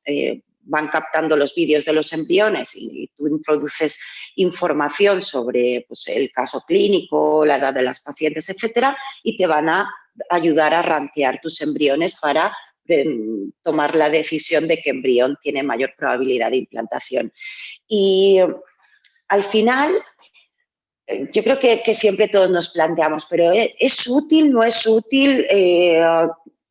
van captando los vídeos de los embriones y tú introduces información sobre pues, el caso clínico, la edad de las pacientes, etcétera, y te van a ayudar a rankear tus embriones para tomar la decisión de qué embrión tiene mayor probabilidad de implantación. Y al final, yo creo que siempre todos nos planteamos, pero ¿es útil, no es útil?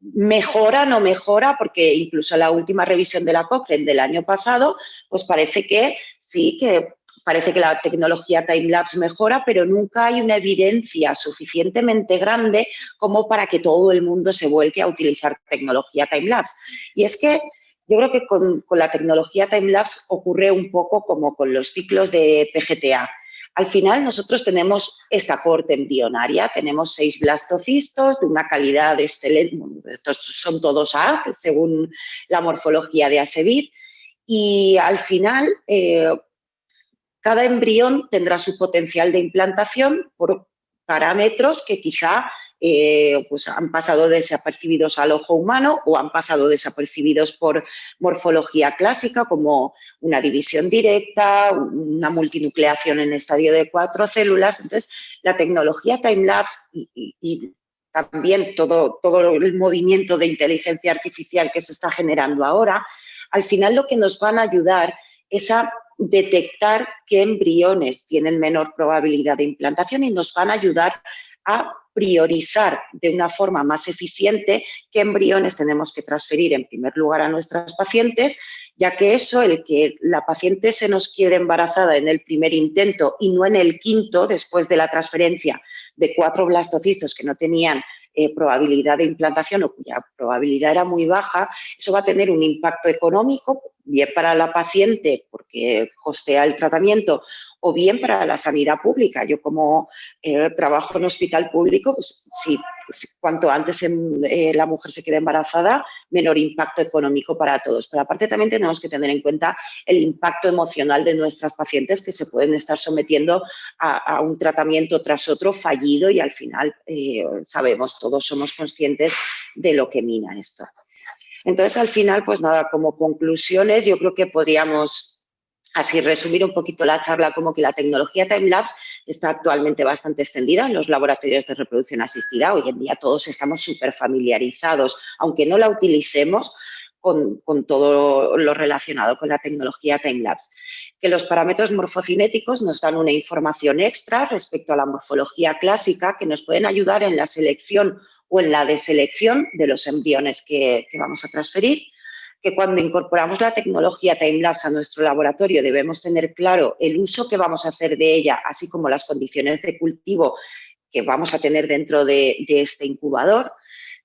¿Mejora, no mejora? Porque incluso la última revisión de la Cochrane del año pasado, pues parece que sí, que parece que la tecnología time-lapse mejora, pero nunca hay una evidencia suficientemente grande como para que todo el mundo se vuelque a utilizar tecnología time-lapse. Y es que yo creo que con la tecnología time-lapse ocurre un poco como con los ciclos de PGTA. Al final nosotros tenemos esta corte embrionaria, tenemos 6 blastocistos de una calidad excelente, estos son todos A, según la morfología de Asevir, y al final cada embrión tendrá su potencial de implantación por parámetros que quizá pues han pasado desapercibidos al ojo humano o han pasado desapercibidos por morfología clásica, como una división directa, una multinucleación en estadio de 4 células. Entonces, la tecnología time-lapse y también todo el movimiento de inteligencia artificial que se está generando ahora, al final lo que nos van a ayudar es a detectar qué embriones tienen menor probabilidad de implantación y nos van a ayudar a priorizar de una forma más eficiente qué embriones tenemos que transferir en primer lugar a nuestras pacientes, ya que eso, el que la paciente se nos quede embarazada en el primer intento y no en el quinto, después de la transferencia de 4 blastocistos que no tenían probabilidad de implantación o cuya probabilidad era muy baja, eso va a tener un impacto económico, bien para la paciente porque costea el tratamiento, o bien para la sanidad pública. Yo como trabajo en hospital público, pues sí, cuanto antes la mujer se quede embarazada, menor impacto económico para todos. Pero aparte también tenemos que tener en cuenta el impacto emocional de nuestras pacientes que se pueden estar sometiendo a un tratamiento tras otro fallido y al final sabemos, todos somos conscientes de lo que mina esto. Entonces, al final, pues nada, como conclusiones, yo creo que podríamos así resumir un poquito la charla como que la tecnología time-lapse está actualmente bastante extendida en los laboratorios de reproducción asistida. Hoy en día todos estamos súper familiarizados, aunque no la utilicemos, con todo lo relacionado con la tecnología time-lapse. Que los parámetros morfocinéticos nos dan una información extra respecto a la morfología clásica que nos pueden ayudar en la selección o en la deselección de los embriones que vamos a transferir. Que cuando incorporamos la tecnología time-lapse a nuestro laboratorio debemos tener claro el uso que vamos a hacer de ella, así como las condiciones de cultivo que vamos a tener dentro de este incubador,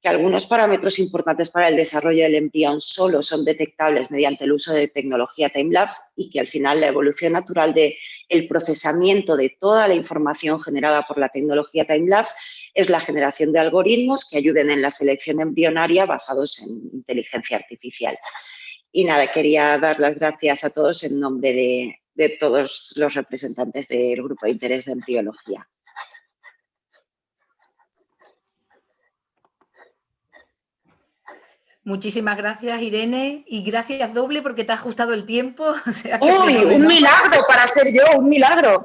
que algunos parámetros importantes para el desarrollo del embrión solo son detectables mediante el uso de tecnología time-lapse y que al final la evolución natural del procesamiento de toda la información generada por la tecnología time-lapse es la generación de algoritmos que ayuden en la selección embrionaria basados en inteligencia artificial. Y nada, quería dar las gracias a todos en nombre de todos los representantes del Grupo de Interés de Embriología. Muchísimas gracias, Irene, y gracias doble porque te ha ajustado el tiempo. O sea, ¡Uy, un milagro para ser yo, un milagro!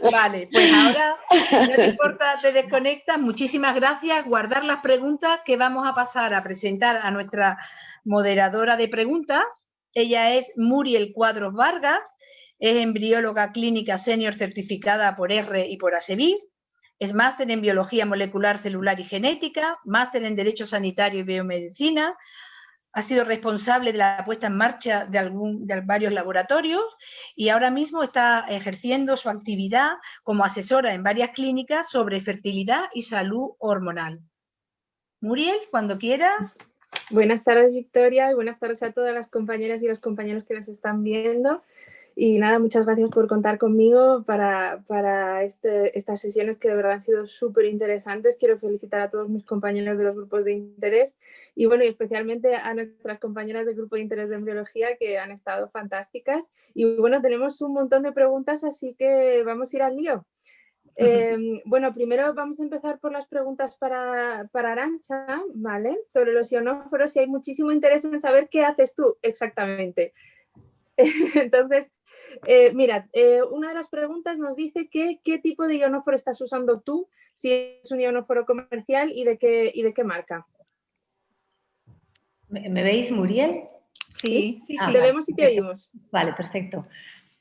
Vale, pues ahora, si no te importa, te desconectas. Muchísimas gracias. Guardar las preguntas que vamos a pasar a presentar a nuestra moderadora de preguntas. Ella es Muriel Cuadros Vargas, es embrióloga clínica senior certificada por R y por ASEBIF. Es máster en Biología Molecular, Celular y Genética, máster en Derecho Sanitario y Biomedicina. Ha sido responsable de la puesta en marcha de varios laboratorios y ahora mismo está ejerciendo su actividad como asesora en varias clínicas sobre fertilidad y salud hormonal. Muriel, cuando quieras. Buenas tardes, Victoria, y buenas tardes a todas las compañeras y los compañeros que nos están viendo. Y nada, muchas gracias por contar conmigo para estas sesiones que de verdad han sido súper interesantes. Quiero felicitar a todos mis compañeros de los grupos de interés y bueno, y especialmente a nuestras compañeras del grupo de interés de embriología que han estado fantásticas. Y bueno, tenemos un montón de preguntas, así que vamos a ir al lío. Bueno, primero vamos a empezar por las preguntas para Arantxa, ¿vale? Sobre los ionóforos y hay muchísimo interés en saber qué haces tú exactamente. Entonces, mira, una de las preguntas nos dice que qué tipo de ionóforo estás usando tú, si es un ionóforo comercial y de qué marca. ¿Me veis, Muriel? Sí, sí, sí. Te vemos y te oímos. Vale, perfecto.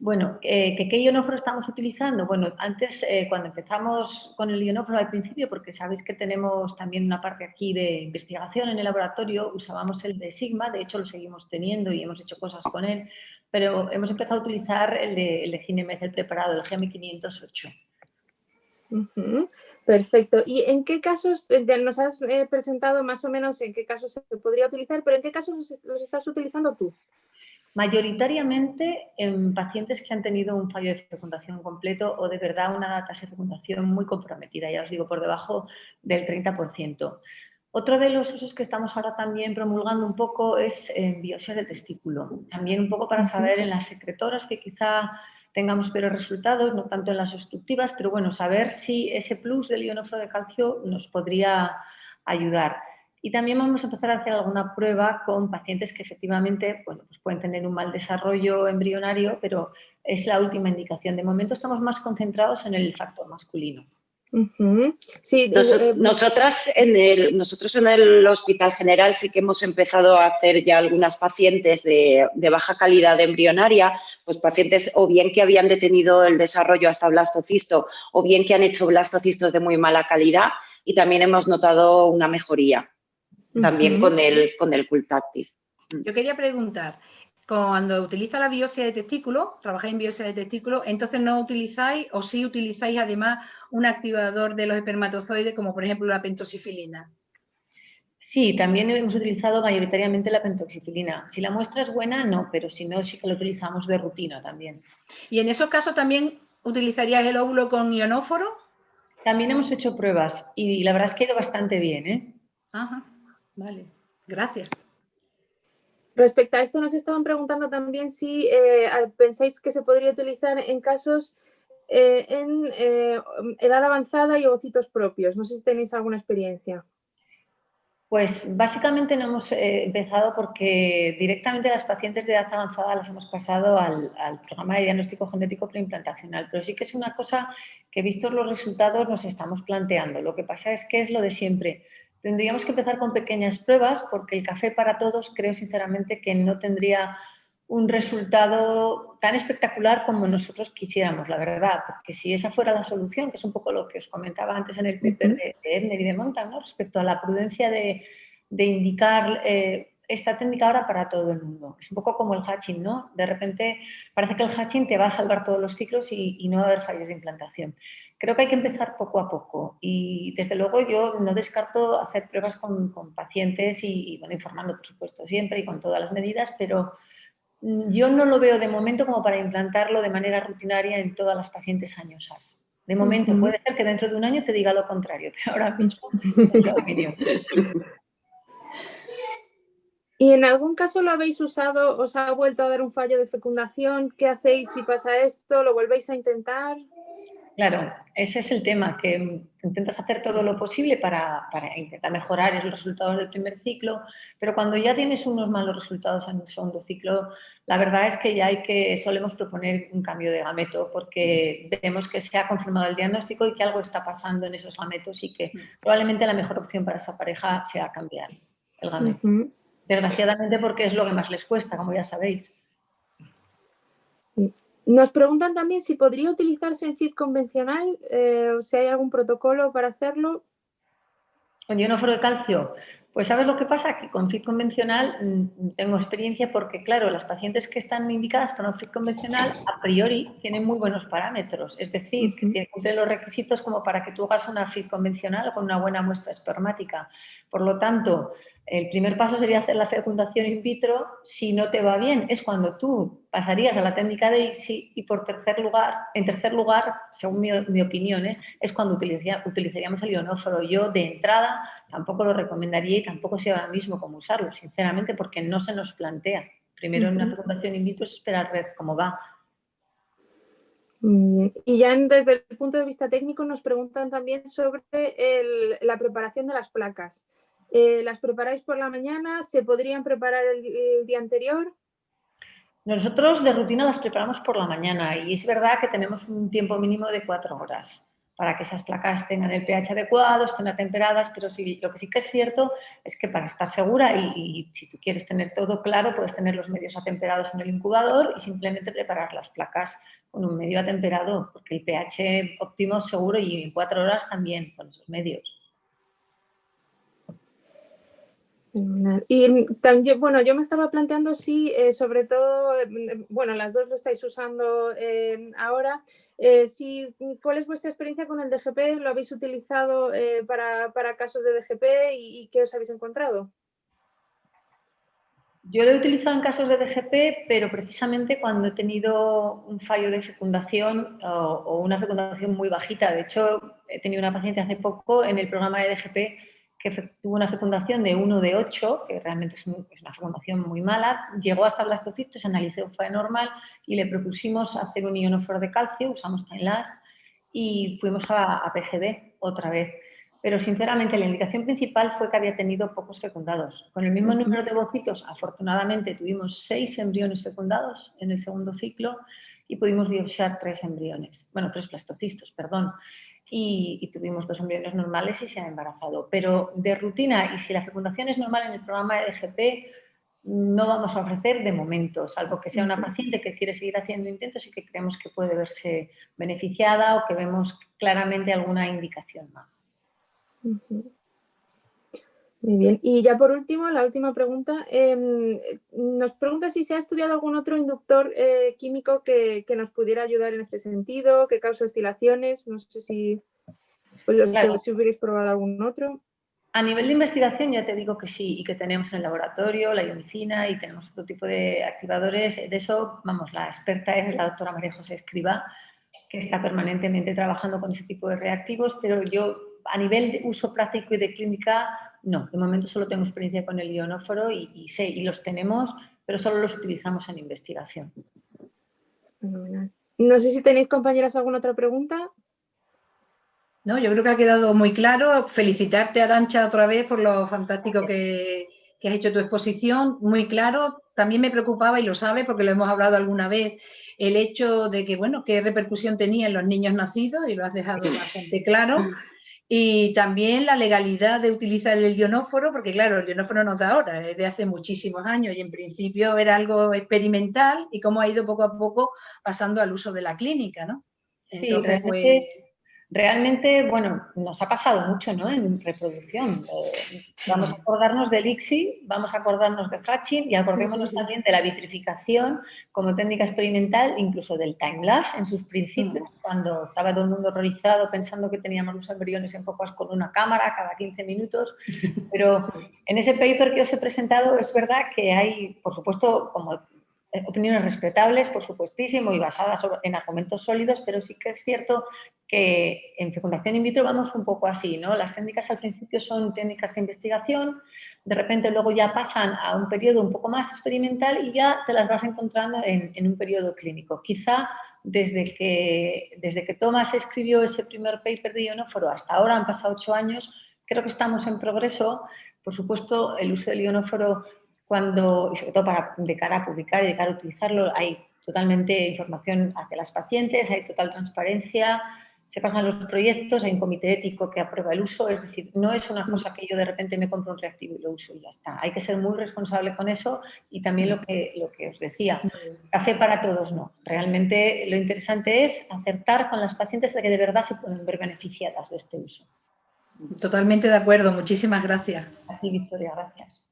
Bueno, ¿qué ionóforo estamos utilizando? Bueno, antes, cuando empezamos con el ionóforo al principio, porque sabéis que tenemos también una parte aquí de investigación en el laboratorio, usábamos el de Sigma, de hecho lo seguimos teniendo y hemos hecho cosas con él, pero hemos empezado a utilizar el de Ginemez, el preparado, el GM508. Perfecto. ¿Y en qué casos, nos has presentado más o menos en qué casos se podría utilizar, pero en qué casos los estás utilizando tú? Mayoritariamente en pacientes que han tenido un fallo de fecundación completo o de verdad una tasa de fecundación muy comprometida, ya os digo, por debajo del 30%. Otro de los usos que estamos ahora también promulgando un poco es biopsia de testículo. También un poco para saber en las secretoras que quizá tengamos peores resultados, no tanto en las obstructivas, pero bueno, saber si ese plus del ionóforo de calcio nos podría ayudar. Y también vamos a empezar a hacer alguna prueba con pacientes que efectivamente, bueno, pues pueden tener un mal desarrollo embrionario, pero es la última indicación. De momento estamos más concentrados en el factor masculino. Sí, nosotros en el Hospital General sí que hemos empezado a hacer ya algunas pacientes de baja calidad embrionaria, pues pacientes o bien que habían detenido el desarrollo hasta blastocisto o bien que han hecho blastocistos de muy mala calidad, y también hemos notado una mejoría también con el Cultactive. Yo quería preguntar, cuando utiliza la biopsia de testículo, trabajáis en biopsia de testículo, entonces no utilizáis o sí utilizáis además un activador de los espermatozoides, como por ejemplo la pentoxifilina. Sí, también hemos utilizado mayoritariamente la pentoxifilina. Si la muestra es buena, no, pero si no, sí que lo utilizamos de rutina también. ¿Y en esos casos también utilizarías el óvulo con ionóforo? También hemos hecho pruebas y la verdad es que ha ido bastante bien, ¿eh? Ajá, vale, gracias. Respecto a esto nos estaban preguntando también si pensáis que se podría utilizar en casos en edad avanzada y ovocitos propios. No sé si tenéis alguna experiencia. Pues básicamente no hemos empezado porque directamente las pacientes de edad avanzada las hemos pasado al programa de diagnóstico genético preimplantacional, pero sí que es una cosa que, vistos los resultados, nos estamos planteando. Lo que pasa es que es lo de siempre. Tendríamos que empezar con pequeñas pruebas porque el café para todos creo sinceramente que no tendría un resultado tan espectacular como nosotros quisiéramos, la verdad, porque si esa fuera la solución, que es un poco lo que os comentaba antes en el paper de Ebner y de Montan, ¿no? Respecto a la prudencia de indicar esta técnica ahora para todo el mundo. Es un poco como el hatching, ¿no? De repente parece que el hatching te va a salvar todos los ciclos y no va a haber fallos de implantación. Creo que hay que empezar poco a poco y desde luego yo no descarto hacer pruebas con pacientes y bueno, informando por supuesto siempre y con todas las medidas, pero yo no lo veo de momento como para implantarlo de manera rutinaria en todas las pacientes añosas. De momento, puede ser que dentro de un año te diga lo contrario, pero ahora mismo es la opinión. ¿Y en algún caso lo habéis usado, os ha vuelto a dar un fallo de fecundación? ¿Qué hacéis si pasa esto? ¿Lo volvéis a intentar? Claro, ese es el tema, que intentas hacer todo lo posible para intentar mejorar los resultados del primer ciclo, pero cuando ya tienes unos malos resultados en el segundo ciclo, la verdad es que ya solemos proponer un cambio de gameto porque vemos que se ha confirmado el diagnóstico y que algo está pasando en esos gametos y que probablemente la mejor opción para esa pareja sea cambiar el gameto. Desgraciadamente porque es lo que más les cuesta, como ya sabéis. Sí. Nos preguntan también si podría utilizarse en FIT convencional, si hay algún protocolo para hacerlo. ¿Con ionóforo de calcio? Pues ¿sabes lo que pasa? Que con FIT convencional tengo experiencia porque, claro, las pacientes que están indicadas para un FIT convencional a priori tienen muy buenos parámetros, es decir, que cumplen los requisitos como para que tú hagas una FIT convencional con una buena muestra espermática. Por lo tanto, el primer paso sería hacer la fecundación in vitro. Si no te va bien, es cuando tú pasarías a la técnica de ICSI y en tercer lugar, según mi opinión, es cuando utilizaríamos el ionóforo. Yo de entrada tampoco lo recomendaría y tampoco sé ahora mismo cómo usarlo, sinceramente, porque no se nos plantea. Primero en una fecundación in vitro es esperar a ver cómo va. Y ya desde el punto de vista técnico nos preguntan también sobre la preparación de las placas. ¿Las preparáis por la mañana? ¿Se podrían preparar el día anterior? Nosotros de rutina las preparamos por la mañana y es verdad que tenemos un tiempo mínimo de 4 horas para que esas placas tengan el pH adecuado, estén atemperadas, pero sí, lo que sí que es cierto es que para estar segura y si tú quieres tener todo claro, puedes tener los medios atemperados en el incubador y simplemente preparar las placas con un medio atemperado, porque el pH óptimo es seguro y en 4 horas también con esos medios. Y también, bueno, yo me estaba planteando si, sobre todo, bueno, las dos lo estáis usando ahora, ¿cuál es vuestra experiencia con el DGP? ¿Lo habéis utilizado para casos de DGP y qué os habéis encontrado? Yo lo he utilizado en casos de DGP, pero precisamente cuando he tenido un fallo de fecundación o una fecundación muy bajita. De hecho, he tenido una paciente hace poco en el programa de DGP que tuvo una fecundación de 1 de 8, que realmente es una fecundación muy mala, llegó hasta blastocisto, se analizó, fue normal y le propusimos hacer un ionóforo de calcio, usamos Time-Lapse y fuimos a PGD otra vez. Pero sinceramente la indicación principal fue que había tenido pocos fecundados. Con el mismo número de ovocitos, afortunadamente tuvimos 6 embriones fecundados en el segundo ciclo y pudimos biopsiar 3 embriones, bueno, 3 blastocistos, perdón. Y tuvimos 2 embriones normales y se ha embarazado. Pero de rutina, y si la fecundación es normal en el programa de EGP, no vamos a ofrecer de momento, salvo que sea una paciente que quiere seguir haciendo intentos y que creemos que puede verse beneficiada o que vemos claramente alguna indicación más. Muy bien. Y ya por último, la última pregunta. Nos pregunta si se ha estudiado algún otro inductor químico que nos pudiera ayudar en este sentido, que causa oscilaciones. No sé si, pues, claro. si hubierais probado algún otro. A nivel de investigación ya te digo que sí, y que tenemos en el laboratorio la ionicina y tenemos otro tipo de activadores. De eso, vamos, la experta es la doctora María José Escribá, que está permanentemente trabajando con ese tipo de reactivos, pero yo a nivel de uso práctico y de clínica, no. De momento solo tengo experiencia con el ionóforo y sé, y los tenemos, pero solo los utilizamos en investigación. Fenomenal. No sé si tenéis, compañeras, alguna otra pregunta. No, yo creo que ha quedado muy claro. Felicitarte, Arantxa, otra vez por lo fantástico que has hecho tu exposición. Muy claro. También me preocupaba, y lo sabes porque lo hemos hablado alguna vez, el hecho de que, bueno, qué repercusión tenía en los niños nacidos, y lo has dejado bastante claro. Y también la legalidad de utilizar el ionóforo, porque claro, el ionóforo no es de ahora, es de hace muchísimos años y en principio era algo experimental, y cómo ha ido poco a poco pasando al uso de la clínica, ¿no? Entonces, sí, realmente, bueno, nos ha pasado mucho, ¿no? En reproducción. Vamos a acordarnos del ICSI, vamos a acordarnos de Hatching y acordémonos también de la vitrificación como técnica experimental, incluso del Time-Lapse en sus principios, cuando estaba todo el mundo horrorizado pensando que teníamos los embriones enfocados con una cámara cada 15 minutos. Pero en ese paper que os he presentado es verdad que hay, por supuesto, como opiniones respetables, por supuestísimo, y basadas en argumentos sólidos, pero sí que es cierto que en fecundación in vitro vamos un poco así, ¿no? Las técnicas al principio son técnicas de investigación, de repente luego ya pasan a un periodo un poco más experimental y ya te las vas encontrando en un periodo clínico. Quizá desde que Thomas escribió ese primer paper de ionóforo hasta ahora han pasado 8 años, creo que estamos en progreso. Por supuesto, el uso del ionóforo y sobre todo de cara a publicar y de cara a utilizarlo, hay totalmente información hacia las pacientes, hay total transparencia, se pasan los proyectos, hay un comité ético que aprueba el uso, es decir, no es una cosa que yo de repente me compro un reactivo y lo uso y ya está. Hay que ser muy responsable con eso y también lo que os decía, café para todos no. Realmente lo interesante es acertar con las pacientes de que de verdad se pueden ver beneficiadas de este uso. Totalmente de acuerdo, muchísimas gracias. A ti, Victoria, gracias.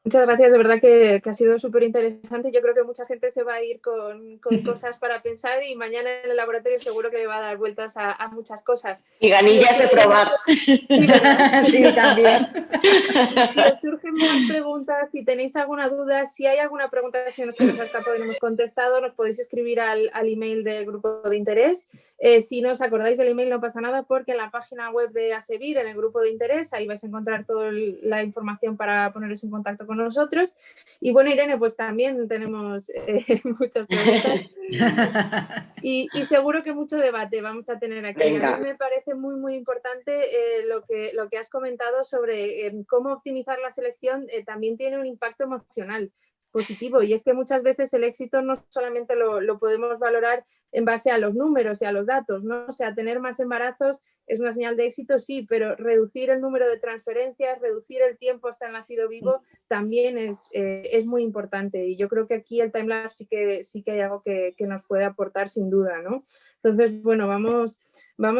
Muchas gracias, de verdad que ha sido súper interesante. Yo creo que mucha gente se va a ir con cosas para pensar y mañana en el laboratorio seguro que le va a dar vueltas a muchas cosas. Y ganillas de probar. Sí, ¿verdad? Sí, también. Si os surgen más preguntas, si tenéis alguna duda, si hay alguna pregunta que no se nos ha escapado y no hemos contestado, nos podéis escribir al email del grupo de interés. Si no os acordáis del email no pasa nada, porque en la página web de ASEVIR, en el grupo de interés, ahí vais a encontrar toda la información para poneros en contacto con nosotros. Y bueno, Irene, pues también tenemos muchas preguntas y seguro que mucho debate vamos a tener aquí. Venga. A mí me parece muy, muy importante lo que has comentado sobre cómo optimizar la selección. También tiene un impacto emocional positivo, y es que muchas veces el éxito no solamente lo podemos valorar en base a los números y a los datos, ¿no? O sea, tener más embarazos es una señal de éxito, sí, pero reducir el número de transferencias, reducir el tiempo hasta el nacido vivo también es muy importante, y yo creo que aquí el Time-Lapse sí que hay algo que nos puede aportar sin duda, ¿no? Entonces, bueno, vamos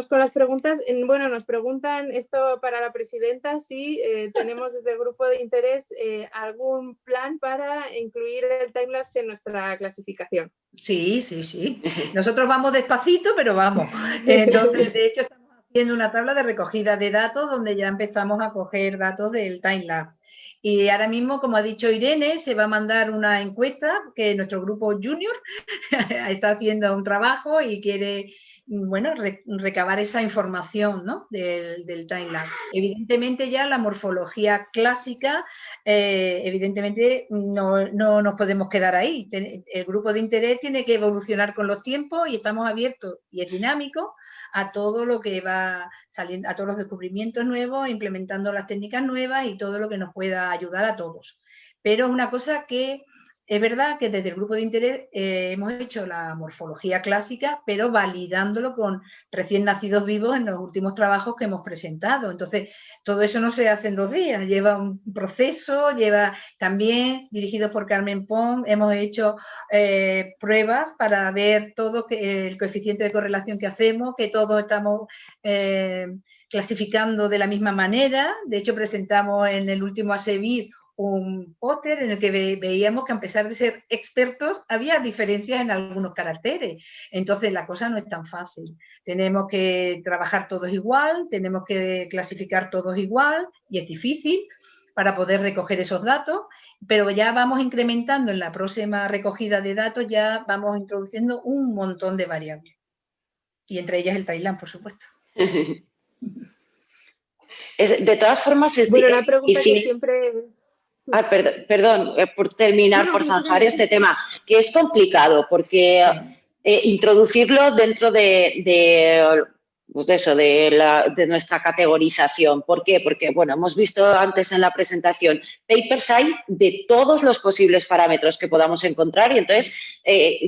con las preguntas. Bueno, nos preguntan esto para la presidenta, si tenemos desde el grupo de interés algún plan para incluir el Time-Lapse en nuestra clasificación. Sí. Nosotros vamos despacito, pero vamos. Entonces, de hecho, estamos haciendo una tabla de recogida de datos donde ya empezamos a coger datos del Time-Lapse. Y ahora mismo, como ha dicho Irene, se va a mandar una encuesta que nuestro grupo junior está haciendo un trabajo y quiere bueno, recabar esa información, ¿no?, del timelapse. Evidentemente ya la morfología clásica, evidentemente no nos podemos quedar ahí. El grupo de interés tiene que evolucionar con los tiempos y estamos abiertos, y es dinámico, a todo lo que va saliendo, a todos los descubrimientos nuevos, implementando las técnicas nuevas y todo lo que nos pueda ayudar a todos. Pero es una cosa que es verdad que desde el grupo de interés hemos hecho la morfología clásica, pero validándolo con recién nacidos vivos en los últimos trabajos que hemos presentado. Entonces, todo eso no se hace en 2 días, lleva un proceso, lleva también, dirigido por Carmen Pons, hemos hecho pruebas para ver todo el coeficiente de correlación que hacemos, que todos estamos clasificando de la misma manera. De hecho, presentamos en el último ASEVIR un póster en el que veíamos que, a pesar de ser expertos, había diferencias en algunos caracteres. Entonces, la cosa no es tan fácil. Tenemos que trabajar todos igual, tenemos que clasificar todos igual, y es difícil para poder recoger esos datos, pero ya vamos incrementando en la próxima recogida de datos, ya vamos introduciendo un montón de variables. Y entre ellas el timelapse, por supuesto. De todas formas, bueno, la pregunta que siempre... Ah, perdón, por terminar, por zanjar este tema, que es complicado, porque introducirlo dentro de nuestra categorización. ¿Por qué? Porque, bueno, hemos visto antes en la presentación, papers hay de todos los posibles parámetros que podamos encontrar, y entonces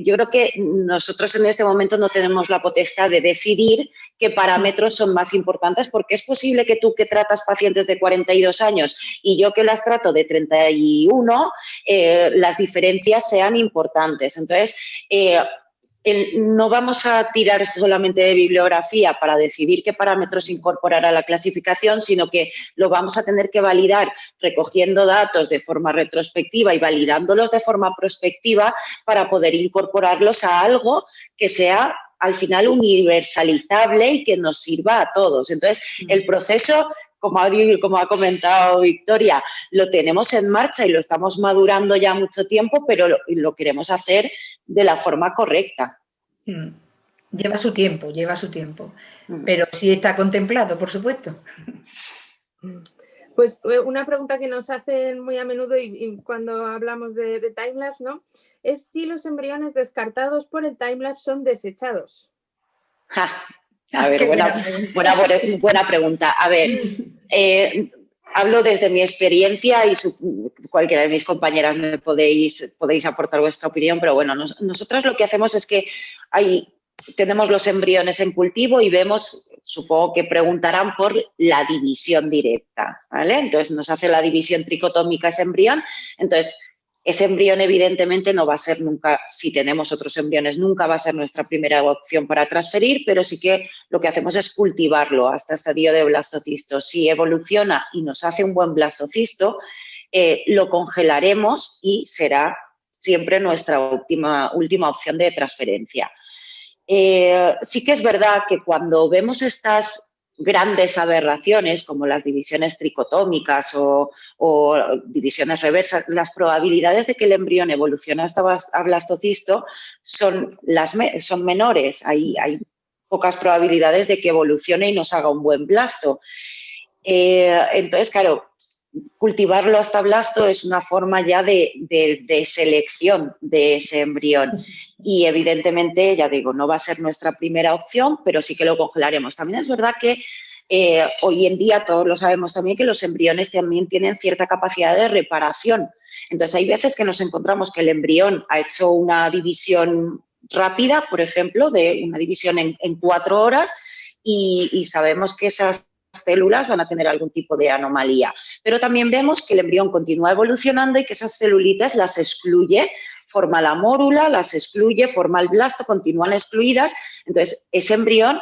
yo creo que nosotros en este momento no tenemos la potestad de decidir qué parámetros son más importantes, porque es posible que tú, que tratas pacientes de 42 años y yo, que las trato de 31, las diferencias sean importantes. Entonces, no vamos a tirar solamente de bibliografía para decidir qué parámetros incorporar a la clasificación, sino que lo vamos a tener que validar recogiendo datos de forma retrospectiva y validándolos de forma prospectiva para poder incorporarlos a algo que sea al final universalizable y que nos sirva a todos. Entonces, el proceso, como ha comentado Victoria, lo tenemos en marcha y lo estamos madurando ya mucho tiempo, pero lo queremos hacer de la forma correcta. Lleva su tiempo, pero sí está contemplado, por supuesto. Pues una pregunta que nos hacen muy a menudo y cuando hablamos de timelapse, ¿no?, es si los embriones descartados por el timelapse son desechados. A ver, buena pregunta. A ver, hablo desde mi experiencia y cualquiera de mis compañeras me podéis aportar vuestra opinión, pero bueno, nosotros lo que hacemos es que tenemos los embriones en cultivo y vemos, supongo que preguntarán por la división directa, ¿vale? Entonces, nos hace la división tricotómica ese embrión. Entonces, ese embrión evidentemente no va a ser nunca, si tenemos otros embriones, nunca va a ser nuestra primera opción para transferir, pero sí que lo que hacemos es cultivarlo hasta el estadio de blastocisto. Si evoluciona y nos hace un buen blastocisto, lo congelaremos y será siempre nuestra última opción de transferencia. Sí que es verdad que cuando vemos estas grandes aberraciones como las divisiones tricotómicas o divisiones reversas, las probabilidades de que el embrión evolucione hasta a blastocisto son menores. Hay pocas probabilidades de que evolucione y nos haga un buen blasto. Entonces, claro, cultivarlo hasta blasto es una forma ya de selección de ese embrión. Y evidentemente, ya digo, no va a ser nuestra primera opción, pero sí que lo congelaremos. También es verdad que hoy en día todos lo sabemos también, que los embriones también tienen cierta capacidad de reparación. Entonces, hay veces que nos encontramos que el embrión ha hecho una división rápida, por ejemplo, de una división en 4 horas, y sabemos que esas células van a tener algún tipo de anomalía. Pero también vemos que el embrión continúa evolucionando y que esas celulitas las excluye, forma la mórula, las excluye, forma el blasto, continúan excluidas. Entonces, ese embrión,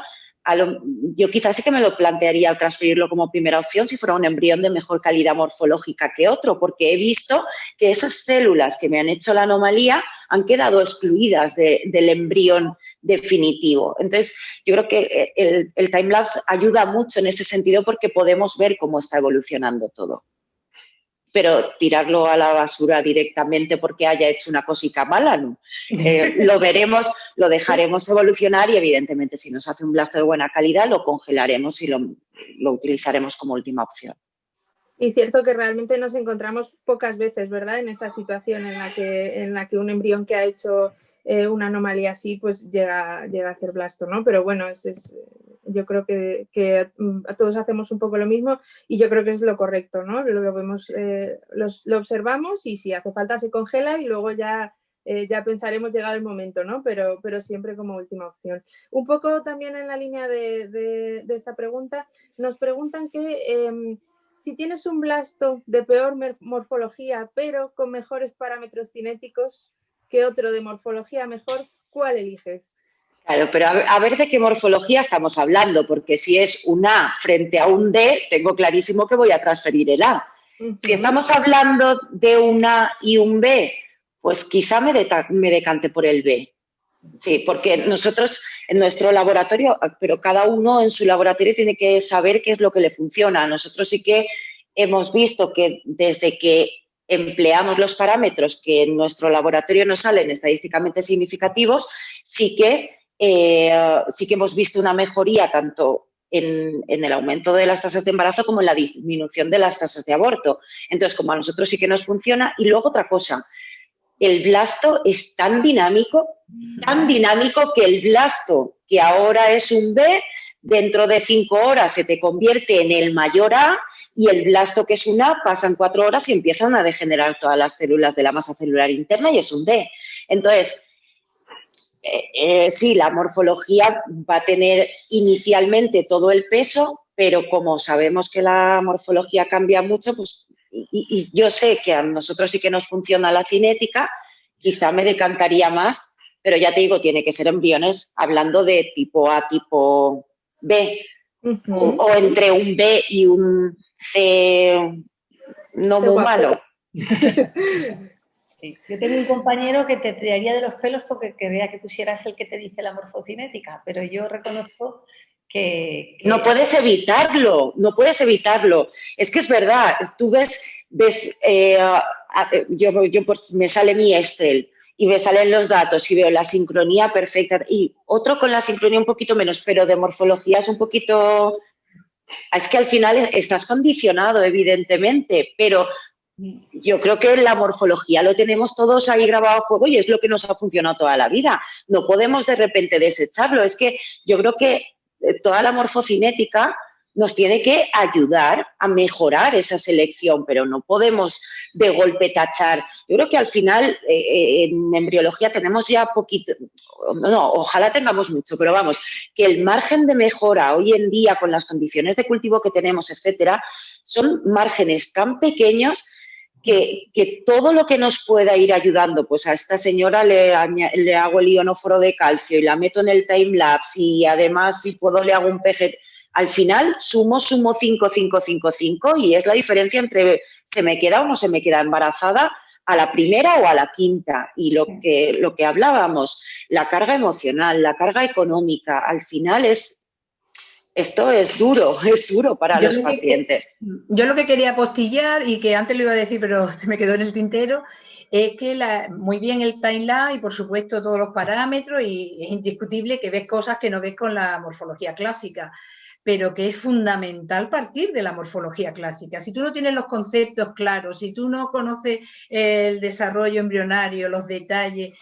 yo quizás sí que me lo plantearía al transferirlo como primera opción si fuera un embrión de mejor calidad morfológica que otro, porque he visto que esas células que me han hecho la anomalía han quedado excluidas del embrión definitivo. Entonces, yo creo que el timelapse ayuda mucho en ese sentido porque podemos ver cómo está evolucionando todo. pero tirarlo a la basura directamente porque haya hecho una cosica mala, no. Lo veremos, lo dejaremos evolucionar y evidentemente si nos hace un blasto de buena calidad lo congelaremos y lo utilizaremos como última opción. Y cierto que realmente nos encontramos pocas veces, ¿verdad?, en esa situación en la que un embrión que ha hecho una anomalía así, pues llega a hacer blasto, ¿no? Pero bueno, yo creo que todos hacemos un poco lo mismo y yo creo que es lo correcto, ¿no? Lo vemos, lo observamos y si hace falta se congela y luego ya pensaremos llegado el momento, ¿no? Pero siempre como última opción. Un poco también en la línea de esta pregunta, nos preguntan que si tienes un blasto de peor morfología, pero con mejores parámetros cinéticos que otro de morfología mejor, ¿cuál eliges? Claro, pero a ver de qué morfología estamos hablando, porque si es un A frente a un D, tengo clarísimo que voy a transferir el A. Si estamos hablando de un A y un B, pues quizá me decante por el B. Sí, porque nosotros en nuestro laboratorio, pero cada uno en su laboratorio tiene que saber qué es lo que le funciona. Nosotros sí que hemos visto que desde que empleamos los parámetros que en nuestro laboratorio nos salen estadísticamente significativos, sí que hemos visto una mejoría tanto en el aumento de las tasas de embarazo como en la disminución de las tasas de aborto. Entonces, como a nosotros sí que nos funciona. Y luego otra cosa, el blasto es tan dinámico que el blasto que ahora es un B, dentro de 5 horas se te convierte en el mayor A y el blasto que es un A pasan 4 horas y empiezan a degenerar todas las células de la masa celular interna y es un D. Entonces, sí, la morfología va a tener inicialmente todo el peso, pero como sabemos que la morfología cambia mucho, pues y yo sé que a nosotros sí que nos funciona la cinética, quizá me decantaría más, pero ya te digo, tiene que ser embriones hablando de tipo A, tipo B, o entre un B y un C no muy malo. Sí. Yo tengo un compañero que te tiraría de los pelos porque quería que pusieras el que te dice la morfocinética, pero yo reconozco que... No puedes evitarlo, no puedes evitarlo. Es que es verdad, tú ves yo pues, me sale mi Excel y me salen los datos y veo la sincronía perfecta y otro con la sincronía un poquito menos, pero de morfología es un poquito... Es que al final estás condicionado, evidentemente, pero yo creo que la morfología lo tenemos todos ahí grabado a fuego y es lo que nos ha funcionado toda la vida. No podemos de repente desecharlo. Es que yo creo que toda la morfocinética nos tiene que ayudar a mejorar esa selección, pero no podemos de golpe tachar. Yo creo que al final en embriología tenemos ya poquito, no, ojalá tengamos mucho, pero vamos, que el margen de mejora hoy en día con las condiciones de cultivo que tenemos, etcétera, son márgenes tan pequeños que todo lo que nos pueda ir ayudando, pues a esta señora le hago el ionóforo de calcio y la meto en el timelapse y además si puedo le hago un PG. Al final sumo 5, 5, 5, 5 y es la diferencia entre se me queda o no se me queda embarazada a la primera o a la quinta. Y lo que hablábamos, la carga emocional, la carga económica, al final esto es duro para los pacientes. Yo lo que quería apostillar, y que antes lo iba a decir, pero se me quedó en el tintero, es que muy bien el timelapse y, por supuesto, todos los parámetros, y es indiscutible que ves cosas que no ves con la morfología clásica, pero que es fundamental partir de la morfología clásica. Si tú no tienes los conceptos claros, si tú no conoces el desarrollo embrionario, los detalles,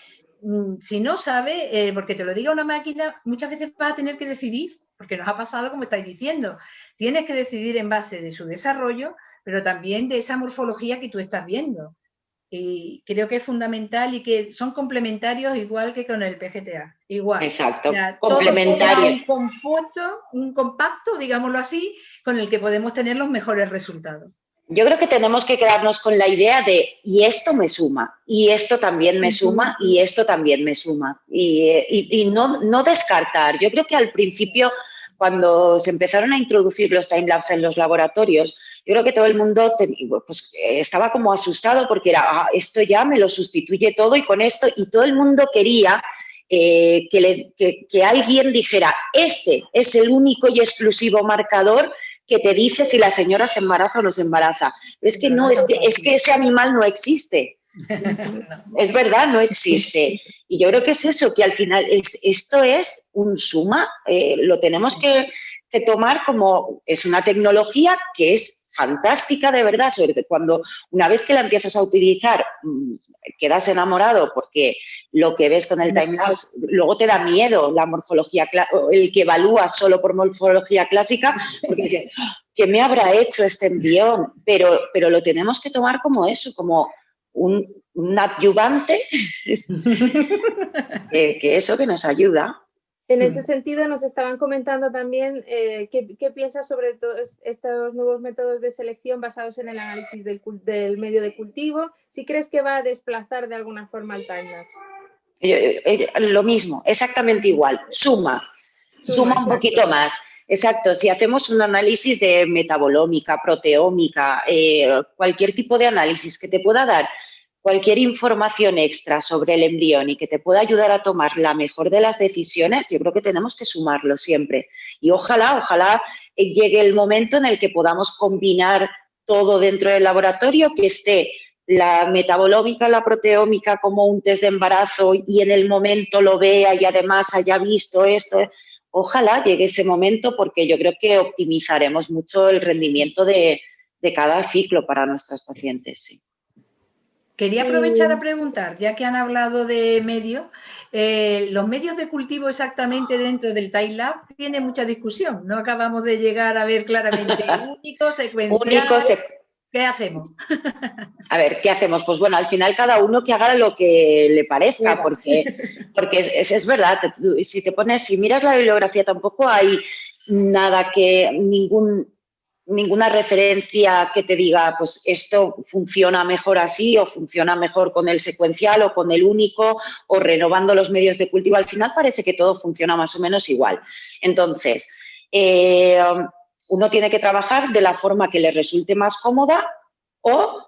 si no sabes, porque te lo diga una máquina, muchas veces vas a tener que decidir, porque nos ha pasado como estáis diciendo, tienes que decidir en base de su desarrollo, pero también de esa morfología que tú estás viendo. Y creo que es fundamental y que son complementarios igual que con el PGTA. Igual. Exacto, o sea, complementario. Un compacto, digámoslo así, con el que podemos tener los mejores resultados. Yo creo que tenemos que quedarnos con la idea de y esto me suma, y esto también me suma, y esto también me suma. Y no descartar. Yo creo que al principio, cuando se empezaron a introducir los timelapse en los laboratorios, yo creo que todo el mundo estaba como asustado porque era, esto ya me lo sustituye todo y con esto, y todo el mundo quería que alguien dijera, este es el único y exclusivo marcador que te dice si la señora se embaraza o no se embaraza. Pero es que no, es que ese animal no existe. Es verdad, no existe. Y yo creo que es eso, que al final esto es un suma, lo tenemos que tomar como es una tecnología que es fantástica de verdad, sobre todo cuando una vez que la empiezas a utilizar quedas enamorado porque lo que ves con el timelapse luego te da miedo la morfología, el que evalúas solo por morfología clásica, porque dices, ¿qué me habrá hecho este embrión? Pero lo tenemos que tomar como eso, como un adyuvante que eso que nos ayuda. En ese sentido, nos estaban comentando también qué piensas sobre todos estos nuevos métodos de selección basados en el análisis del medio de cultivo. ¿Si crees que va a desplazar de alguna forma al timelapse? Lo mismo, exactamente igual. Suma un poquito más. Exacto, si hacemos un análisis de metabolómica, proteómica, cualquier tipo de análisis que te pueda dar cualquier información extra sobre el embrión y que te pueda ayudar a tomar la mejor de las decisiones, yo creo que tenemos que sumarlo siempre. Y ojalá llegue el momento en el que podamos combinar todo dentro del laboratorio, que esté la metabolómica, la proteómica como un test de embarazo y en el momento lo vea y además haya visto esto. Ojalá llegue ese momento porque yo creo que optimizaremos mucho el rendimiento de cada ciclo para nuestras pacientes, sí. Quería aprovechar a preguntar, ya que han hablado de medios, los medios de cultivo exactamente dentro del timelapse tiene mucha discusión. No acabamos de llegar a ver claramente únicos, secuenciales. ¿Qué hacemos? A ver, ¿qué hacemos? Pues bueno, al final cada uno que haga lo que le parezca, porque es verdad, si miras la bibliografía tampoco hay nada ninguna referencia que te diga, pues esto funciona mejor así o funciona mejor con el secuencial o con el único o renovando los medios de cultivo. Al final parece que todo funciona más o menos igual. Entonces, uno tiene que trabajar de la forma que le resulte más cómoda o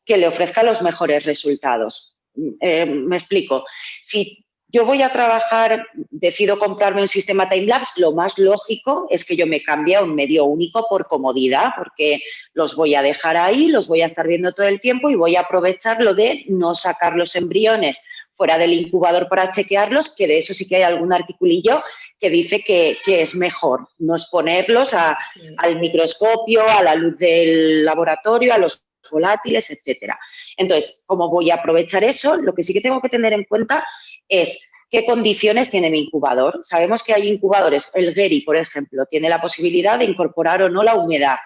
que le ofrezca los mejores resultados. Me explico. Si yo voy a trabajar, decido comprarme un sistema timelapse, lo más lógico es que yo me cambie a un medio único por comodidad, porque los voy a dejar ahí, los voy a estar viendo todo el tiempo y voy a aprovechar lo de no sacar los embriones fuera del incubador para chequearlos, que de eso sí que hay algún articulillo que dice que es mejor no exponerlos al microscopio, a la luz del laboratorio, a los volátiles, etcétera. Entonces, ¿cómo voy a aprovechar eso? Lo que sí que tengo que tener en cuenta es qué condiciones tiene mi incubador. Sabemos que hay incubadores, el Geri, por ejemplo, tiene la posibilidad de incorporar o no la humedad.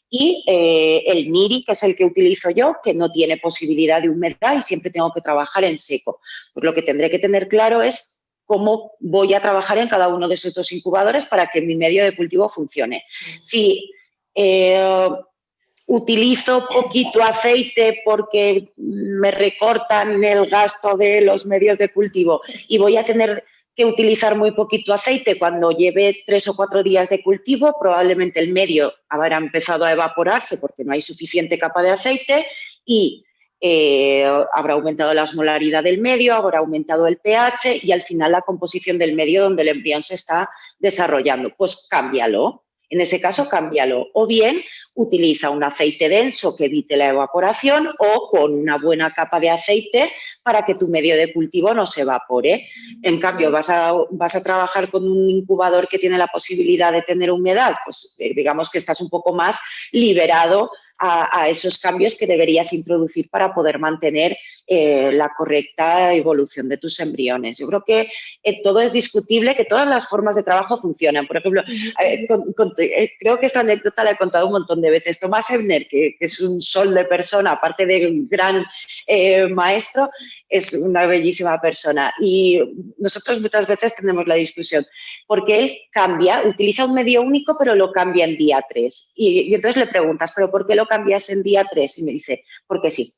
Y el Niri, que es el que utilizo yo, que no tiene posibilidad de humedad y siempre tengo que trabajar en seco. Pues lo que tendré que tener claro es cómo voy a trabajar en cada uno de esos dos incubadores para que mi medio de cultivo funcione. Si utilizo poquito aceite porque me recortan el gasto de los medios de cultivo y voy a tener que utilizar muy poquito aceite cuando lleve 3 o 4 días de cultivo, probablemente el medio habrá empezado a evaporarse porque no hay suficiente capa de aceite y habrá aumentado la osmolaridad del medio, habrá aumentado el pH y al final la composición del medio donde el embrión se está desarrollando. Pues cámbialo. En ese caso, cámbialo. O bien, utiliza un aceite denso que evite la evaporación o con una buena capa de aceite para que tu medio de cultivo no se evapore. En cambio, vas a trabajar con un incubador que tiene la posibilidad de tener humedad, pues digamos que estás un poco más liberado a esos cambios que deberías introducir para poder mantener la correcta evolución de tus embriones. Yo creo que todo es discutible, que todas las formas de trabajo funcionan. Por ejemplo, creo que esta anécdota la he contado un montón de veces. Tomás Ebner, que es un sol de persona, aparte de un gran maestro, es una bellísima persona. Y nosotros muchas veces tenemos la discusión, porque él utiliza un medio único, pero lo cambia en día 3. Y entonces le preguntas, ¿pero por qué lo cambias en día 3? Y me dice, porque sí.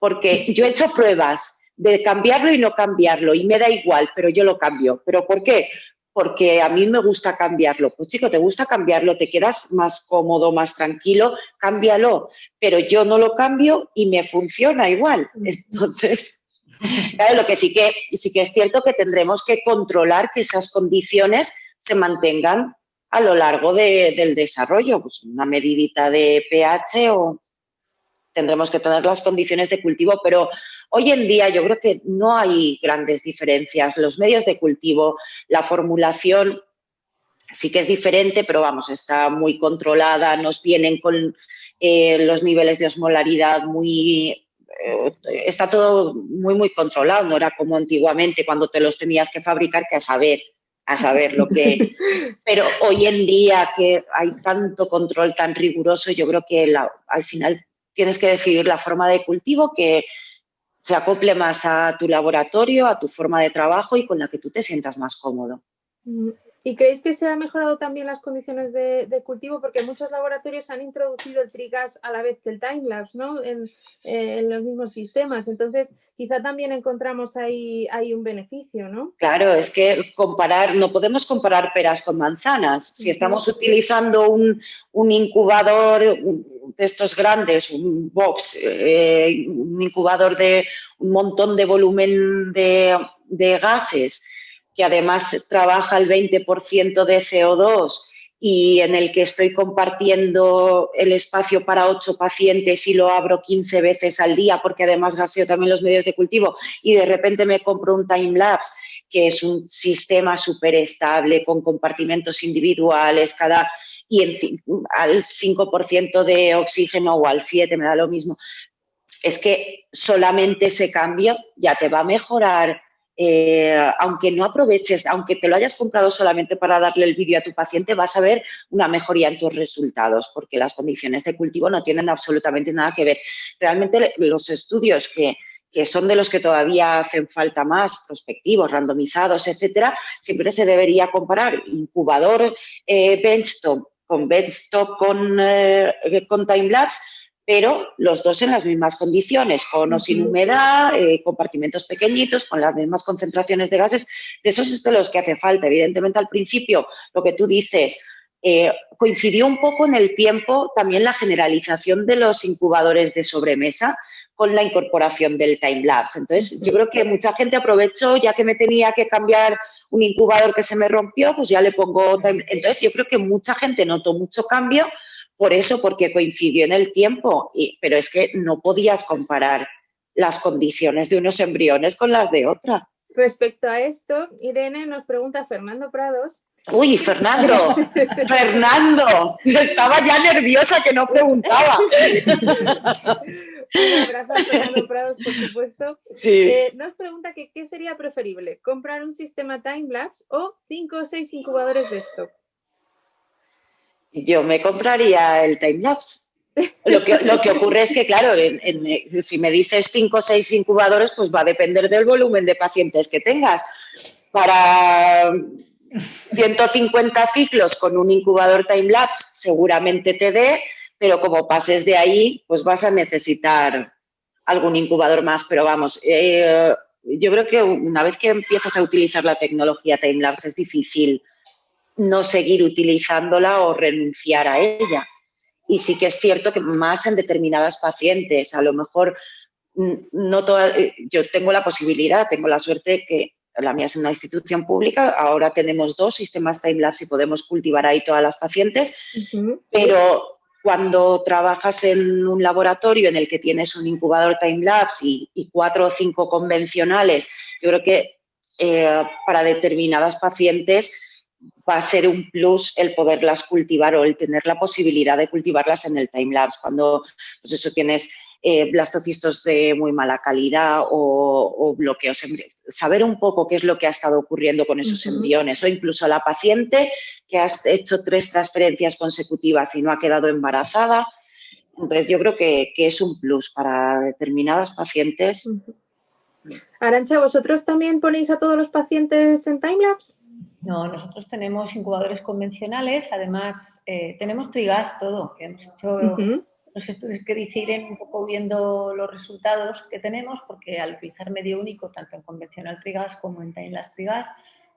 Porque yo he hecho pruebas de cambiarlo y no cambiarlo y me da igual, pero yo lo cambio. ¿Pero por qué? Porque a mí me gusta cambiarlo. Pues chico, te gusta cambiarlo, te quedas más cómodo, más tranquilo, cámbialo. Pero yo no lo cambio y me funciona igual. Entonces, claro, lo que sí que es cierto que tendremos que controlar que esas condiciones se mantengan a lo largo del desarrollo, pues una medidita de pH o tendremos que tener las condiciones de cultivo, pero hoy en día yo creo que no hay grandes diferencias. Los medios de cultivo, la formulación sí que es diferente, pero vamos, está muy controlada, nos vienen con los niveles de osmolaridad muy... está todo muy controlado, no era como antiguamente cuando te los tenías que fabricar que a saber lo que... Pero hoy en día que hay tanto control tan riguroso, yo creo que al final tienes que decidir la forma de cultivo que se acople más a tu laboratorio, a tu forma de trabajo y con la que tú te sientas más cómodo. ¿Y creéis que se han mejorado también las condiciones de cultivo? Porque muchos laboratorios han introducido el trigas a la vez que el timelapse, ¿no? En los mismos sistemas. Entonces, quizá también encontramos ahí un beneficio, ¿no? Claro, es que no podemos comparar peras con manzanas. Si estamos utilizando un incubador de estos grandes, un box, un incubador de un montón de volumen de gases, que además trabaja el 20% de CO2 y en el que estoy compartiendo el espacio para 8 pacientes y lo abro 15 veces al día porque además gaseo también los medios de cultivo y de repente me compro un timelapse que es un sistema súper estable con compartimentos individuales y al 5% de oxígeno o al 7%, me da lo mismo. Es que solamente ese cambio ya te va a mejorar. Aunque no aproveches, aunque te lo hayas comprado solamente para darle el vídeo a tu paciente, vas a ver una mejoría en tus resultados, porque las condiciones de cultivo no tienen absolutamente nada que ver. Realmente los estudios que son de los que todavía hacen falta más, prospectivos, randomizados, etcétera, siempre se debería comparar incubador benchtop con timelapse, pero los dos en las mismas condiciones, con o sin humedad, compartimentos pequeñitos, con las mismas concentraciones de gases. De esos es de los que hace falta. Evidentemente, al principio, lo que tú dices, coincidió un poco en el tiempo también la generalización de los incubadores de sobremesa con la incorporación del timelapse. Entonces, yo creo que mucha gente aprovechó, ya que me tenía que cambiar un incubador que se me rompió, pues ya le pongo timelapse. Entonces, yo creo que mucha gente notó mucho cambio por eso, porque coincidió en el tiempo, pero es que no podías comparar las condiciones de unos embriones con las de otra. Respecto a esto, Irene nos pregunta Fernando Prados. ¡Uy, Fernando! ¡Fernando! Estaba ya nerviosa que no preguntaba. Un abrazo a Fernando Prados, por supuesto. Sí. Nos pregunta que qué sería preferible, comprar un sistema timelapse o 5 o 6 incubadores de stock. Yo me compraría el timelapse. Lo que ocurre es que, claro, si me dices 5 o 6 incubadores, pues va a depender del volumen de pacientes que tengas. Para 150 ciclos con un incubador timelapse seguramente te dé, pero como pases de ahí, pues vas a necesitar algún incubador más. Pero vamos, yo creo que una vez que empiezas a utilizar la tecnología timelapse es difícil no seguir utilizándola o renunciar a ella. Y sí que es cierto que más en determinadas pacientes, a lo mejor no todas, yo tengo la posibilidad, tengo la suerte que la mía es una institución pública, ahora tenemos 2 sistemas timelapse y podemos cultivar ahí todas las pacientes, pero cuando trabajas en un laboratorio en el que tienes un incubador timelapse y 4 o 5 convencionales, yo creo que para determinadas pacientes va a ser un plus el poderlas cultivar o el tener la posibilidad de cultivarlas en el timelapse. Cuando, pues eso, tienes blastocistos de muy mala calidad o bloqueos, saber un poco qué es lo que ha estado ocurriendo con esos embriones, o incluso la paciente que ha hecho 3 transferencias consecutivas y no ha quedado embarazada. Entonces, yo creo que es un plus para determinadas pacientes. Arantxa, ¿vosotros también ponéis a todos los pacientes en timelapse? No, nosotros tenemos incubadores convencionales, además tenemos trigas todo, que hemos hecho los estudios que dice Irene un poco viendo los resultados que tenemos, porque al utilizar medio único, tanto en convencional trigas como en timelapse trigas,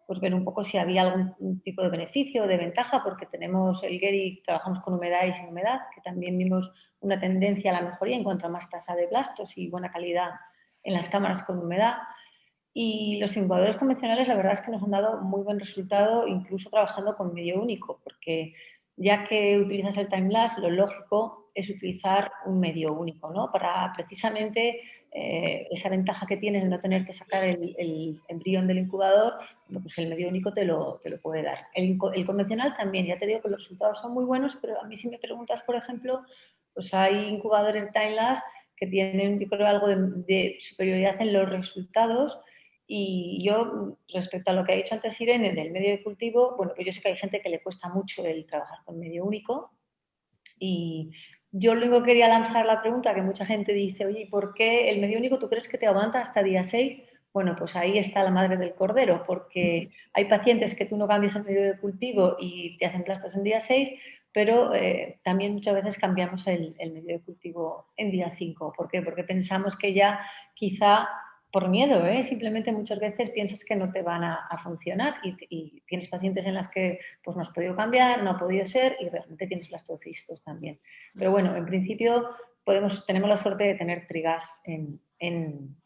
pues ver un poco si había algún tipo de beneficio o de ventaja, porque tenemos el Geri, trabajamos con humedad y sin humedad, que también vimos una tendencia a la mejoría en cuanto a más tasa de blastos y buena calidad en las cámaras con humedad. Y los incubadores convencionales la verdad es que nos han dado muy buen resultado, incluso trabajando con medio único, porque ya que utilizas el time-lapse, lo lógico es utilizar un medio único, ¿no? Para precisamente esa ventaja que tienes de no tener que sacar el embrión del incubador, pues el medio único te lo puede dar. El convencional también, ya te digo que los resultados son muy buenos, pero a mí si me preguntas, por ejemplo, pues hay incubadores time-lapse que tienen, yo creo, algo de superioridad en los resultados. Y yo, respecto a lo que ha dicho antes Irene del medio de cultivo, bueno, pues yo sé que hay gente que le cuesta mucho el trabajar con medio único y yo luego quería lanzar la pregunta que mucha gente dice, oye, ¿por qué el medio único tú crees que te aguanta hasta día 6? Bueno, pues ahí está la madre del cordero, porque hay pacientes que tú no cambias el medio de cultivo y te hacen plastos en día 6, pero también muchas veces cambiamos el medio de cultivo en día 5. ¿Por qué? Porque pensamos que ya quizá por miedo, simplemente muchas veces piensas que no te van a funcionar y tienes pacientes en las que pues no has podido cambiar, no ha podido ser y realmente tienes blastocistos también. Pero bueno, en principio tenemos la suerte de tener trigas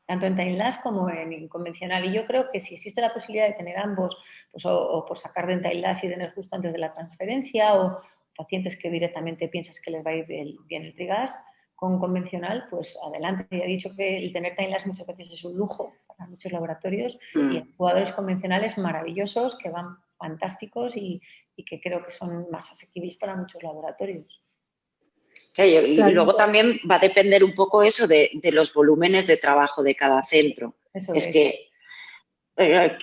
tanto en time-lapse como en convencional y yo creo que si existe la posibilidad de tener ambos pues, o por sacar de time-lapse y tener justo antes de la transferencia o pacientes que directamente piensas que les va a ir bien el trigas, con convencional, pues adelante. Ya he dicho que el tener time-lapse muchas veces es un lujo para muchos laboratorios y hay jugadores convencionales maravillosos que van fantásticos y que creo que son más asequibles para muchos laboratorios. Y luego también va a depender un poco eso de los volúmenes de trabajo de cada centro. Eso es que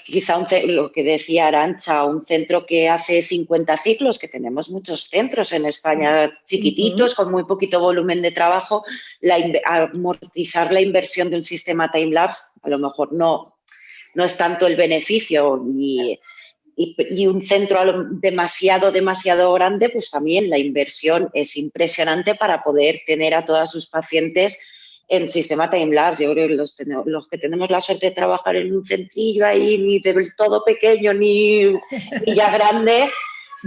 quizá lo que decía Arantxa, un centro que hace 50 ciclos, que tenemos muchos centros en España chiquititos, con muy poquito volumen de trabajo, amortizar la inversión de un sistema time-lapse a lo mejor no es tanto el beneficio y un centro demasiado grande, pues también la inversión es impresionante para poder tener a todas sus pacientes en sistema time-lapse. Yo creo que los que tenemos la suerte de trabajar en un centrillo ahí, ni del todo pequeño ni ya grande,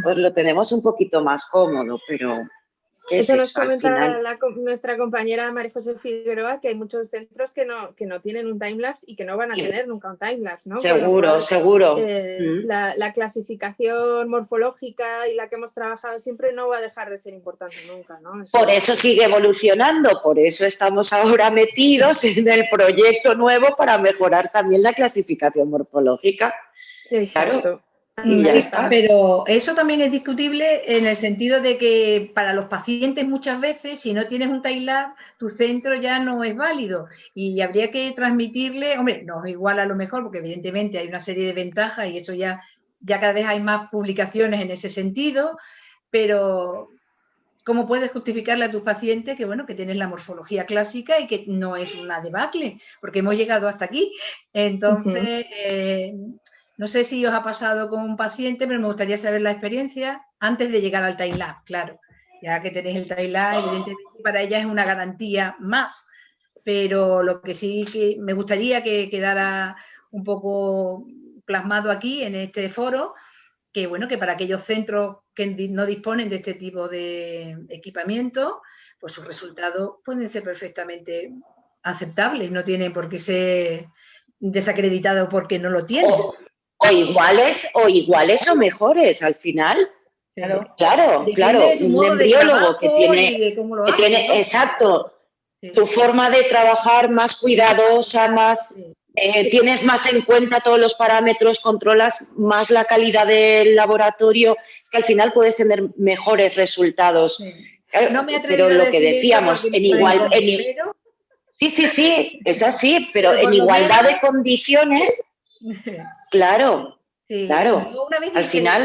pues lo tenemos un poquito más cómodo, pero... Eso nos comenta nuestra compañera María José Figueroa, que hay muchos centros que no tienen un time-lapse y que no van a tener nunca un time-lapse, ¿no? Seguro. La clasificación morfológica y la que hemos trabajado siempre no va a dejar de ser importante nunca, ¿no? Por eso sigue evolucionando, por eso estamos ahora metidos en el proyecto nuevo para mejorar también la clasificación morfológica. Exacto. Claro. Y ya está. Pero eso también es discutible en el sentido de que para los pacientes muchas veces, si no tienes un time-lapse, tu centro ya no es válido y habría que transmitirle, hombre, no es igual a lo mejor, porque evidentemente hay una serie de ventajas y eso ya cada vez hay más publicaciones en ese sentido, pero ¿cómo puedes justificarle a tus pacientes que, bueno, que tienes la morfología clásica y que no es una debacle? Porque hemos llegado hasta aquí. Entonces... no sé si os ha pasado con un paciente, pero me gustaría saber la experiencia antes de llegar al time-lapse, claro. Ya que tenéis el time-lapse, evidentemente para ella es una garantía más. Pero lo que sí que me gustaría que quedara un poco plasmado aquí en este foro, que bueno, que para aquellos centros que no disponen de este tipo de equipamiento, pues sus resultados pueden ser perfectamente aceptables, no tienen por qué ser desacreditados porque no lo tienen. O iguales o mejores al final. Claro. Un embriólogo que tiene, ¿no? Exacto, sí. Tu forma de trabajar más cuidadosa, más tienes más en cuenta todos los parámetros, controlas más la calidad del laboratorio, es que al final puedes tener mejores resultados. Sí. No me pero lo que decíamos, sí, es así, pero en igualdad de condiciones. Claro. Al final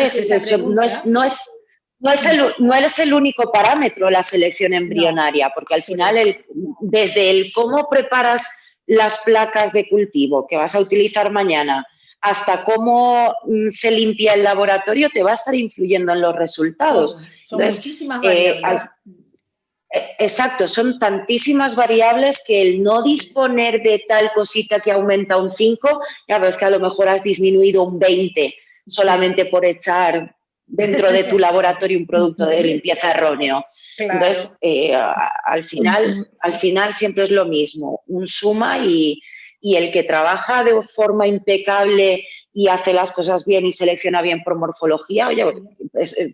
no es el único parámetro la selección embrionaria, porque al final desde el cómo preparas las placas de cultivo que vas a utilizar mañana hasta cómo se limpia el laboratorio te va a estar influyendo en los resultados. Son muchísimas variables. Exacto, son tantísimas variables que el no disponer de tal cosita que aumenta un 5, ya ves que a lo mejor has disminuido un 20 solamente por echar dentro de tu laboratorio un producto de limpieza erróneo. Claro. Entonces, al final siempre es lo mismo, un suma y y el que trabaja de forma impecable y hace las cosas bien y selecciona bien por morfología, oye,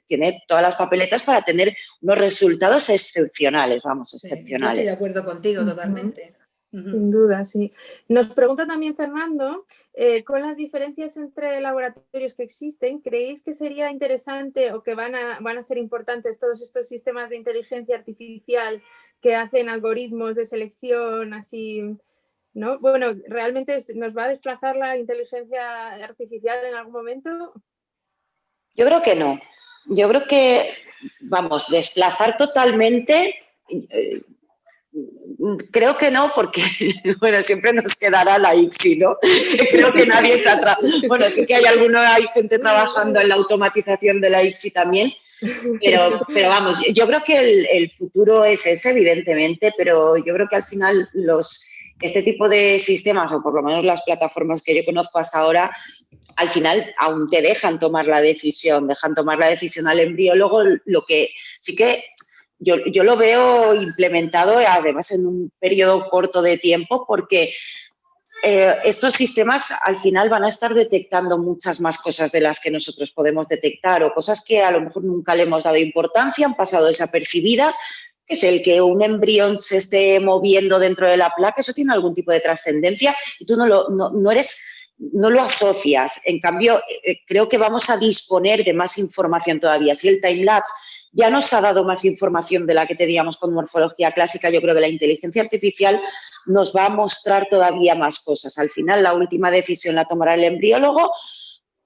tiene todas las papeletas para tener unos resultados excepcionales, vamos, excepcionales. Yo estoy de acuerdo contigo totalmente. Sin duda, sí. Nos pregunta también Fernando, con las diferencias entre laboratorios que existen, ¿creéis que sería interesante o que van a ser importantes todos estos sistemas de inteligencia artificial que hacen algoritmos de selección así, ¿no? Bueno, ¿realmente nos va a desplazar la inteligencia artificial en algún momento? Yo creo que no. Yo creo que, vamos, desplazar totalmente, creo que no, porque, bueno, siempre nos quedará la ICSI, ¿no? Que creo que nadie está... Bueno, sí que hay gente trabajando en la automatización de la ICSI también, pero vamos, yo creo que el futuro es ese, evidentemente, pero yo creo que al final este tipo de sistemas, o por lo menos las plataformas que yo conozco hasta ahora, al final aún te dejan tomar la decisión al embriólogo, lo que sí que yo lo veo implementado además en un periodo corto de tiempo, porque estos sistemas al final van a estar detectando muchas más cosas de las que nosotros podemos detectar, o cosas que a lo mejor nunca le hemos dado importancia, han pasado desapercibidas, que es el que un embrión se esté moviendo dentro de la placa, eso tiene algún tipo de trascendencia y tú no lo asocias. En cambio, creo que vamos a disponer de más información todavía. Si el timelapse ya nos ha dado más información de la que teníamos con morfología clásica, yo creo que la inteligencia artificial nos va a mostrar todavía más cosas. Al final, la última decisión la tomará el embriólogo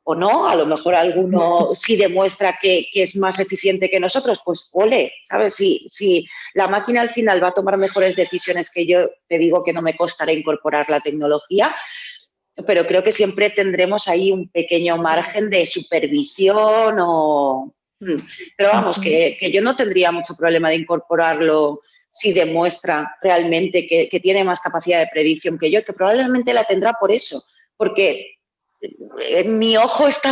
o no. A lo mejor alguno sí demuestra que es más eficiente que nosotros, pues ole, ¿sabes? Si la máquina al final va a tomar mejores decisiones, que yo te digo que no me costará incorporar la tecnología, pero creo que siempre tendremos ahí un pequeño margen de supervisión pero vamos, que yo no tendría mucho problema de incorporarlo si demuestra realmente que tiene más capacidad de predicción que yo, que probablemente la tendrá por eso, porque mi ojo está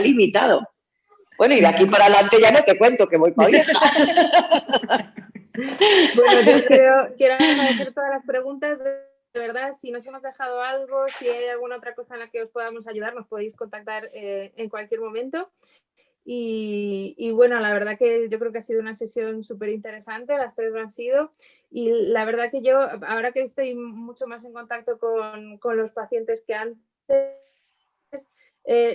limitado. Bueno, y de aquí para adelante ya no te cuento, que voy para vieja. Bueno, yo quiero agradecer todas las preguntas. De verdad, si nos hemos dejado algo, si hay alguna otra cosa en la que os podamos ayudar, nos podéis contactar en cualquier momento. Y bueno, la verdad que yo creo que ha sido una sesión súper interesante, las tres lo han sido, y la verdad que yo, ahora que estoy mucho más en contacto con los pacientes que antes,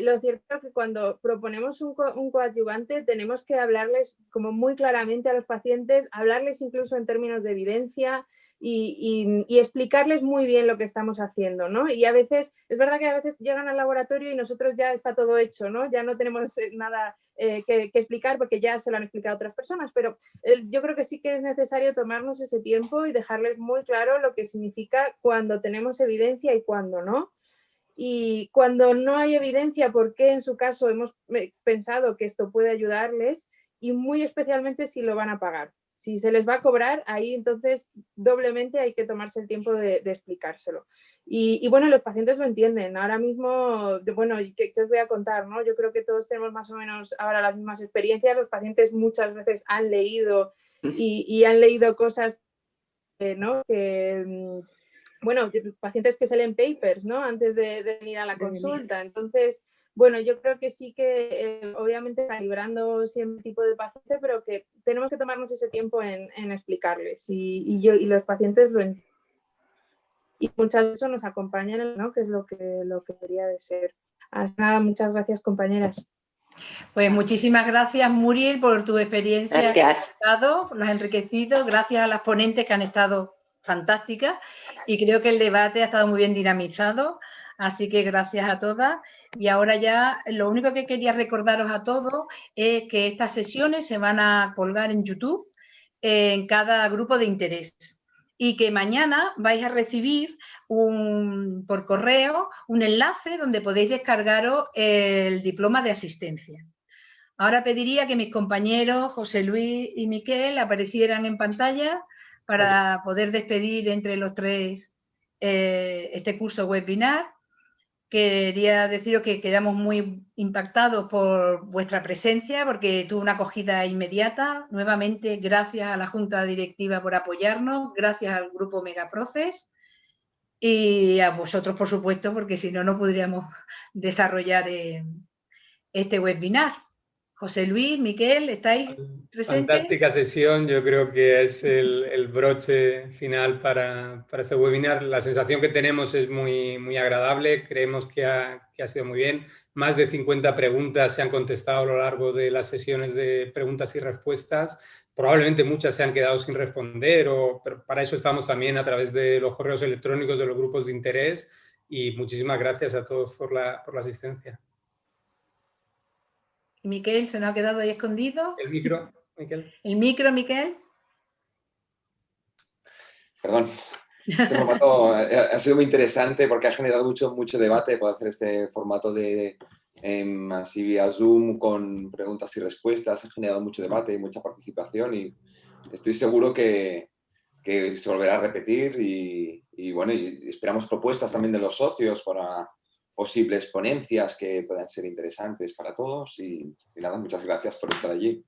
lo cierto es que cuando proponemos un coadyuvante tenemos que hablarles como muy claramente a los pacientes, hablarles incluso en términos de evidencia y explicarles muy bien lo que estamos haciendo, ¿no? Y a veces, es verdad que a veces llegan al laboratorio y nosotros ya está todo hecho, ¿no? Ya no tenemos nada que explicar porque ya se lo han explicado otras personas, pero yo creo que sí que es necesario tomarnos ese tiempo y dejarles muy claro lo que significa cuando tenemos evidencia y cuando no. Y cuando no hay evidencia, por qué en su caso hemos pensado que esto puede ayudarles, y muy especialmente si lo van a pagar. Si se les va a cobrar, ahí entonces doblemente hay que tomarse el tiempo de explicárselo. Y bueno, los pacientes lo entienden. Ahora mismo, bueno, ¿qué os voy a contar, ¿no? Yo creo que todos tenemos más o menos ahora las mismas experiencias. Los pacientes muchas veces han leído y han leído cosas, ¿no? Bueno, pacientes que se leen papers, ¿no? Antes de venir a la consulta. Entonces, bueno, yo creo que sí que, obviamente, calibrando siempre tipo de paciente, pero que tenemos que tomarnos ese tiempo en explicarles. Y los pacientes lo entienden. Y muchas veces nos acompañan, ¿no? Que es lo que debería de ser. Así nada, muchas gracias, compañeras. Pues muchísimas gracias, Muriel, por tu experiencia. Gracias. Lo has enriquecido. Gracias a las ponentes que han estado fantásticas y creo que el debate ha estado muy bien dinamizado, así que gracias a todas. Y ahora ya lo único que quería recordaros a todos es que estas sesiones se van a colgar en YouTube en cada grupo de interés y que mañana vais a recibir por correo un enlace donde podéis descargaros el diploma de asistencia. Ahora pediría que mis compañeros José Luis y Miquel aparecieran en pantalla para poder despedir entre los tres este curso webinar. Quería deciros que quedamos muy impactados por vuestra presencia porque tuvo una acogida inmediata. Nuevamente, gracias a la Junta Directiva por apoyarnos, gracias al Grupo Megaproces Y a vosotros, por supuesto, porque si no, no podríamos desarrollar este webinar. José Luis, Miquel, ¿estáis presentes? Fantástica sesión, yo creo que es el broche final para este webinar. La sensación que tenemos es muy agradable, creemos que ha sido muy bien. Más de 50 preguntas se han contestado a lo largo de las sesiones de preguntas y respuestas. Probablemente muchas se han quedado sin responder, pero para eso estamos también a través de los correos electrónicos de los grupos de interés, y muchísimas gracias a todos por la asistencia. Miquel, ¿se nos ha quedado ahí escondido? El micro, Miquel. El micro, Miquel. Perdón. Este formato ha sido muy interesante porque ha generado mucho debate. Poder hacer este formato así vía Zoom con preguntas y respuestas ha generado mucho debate y mucha participación, y estoy seguro que se volverá a repetir, y bueno, y esperamos propuestas también de los socios para posibles ponencias que puedan ser interesantes para todos, y nada, muchas gracias por estar allí.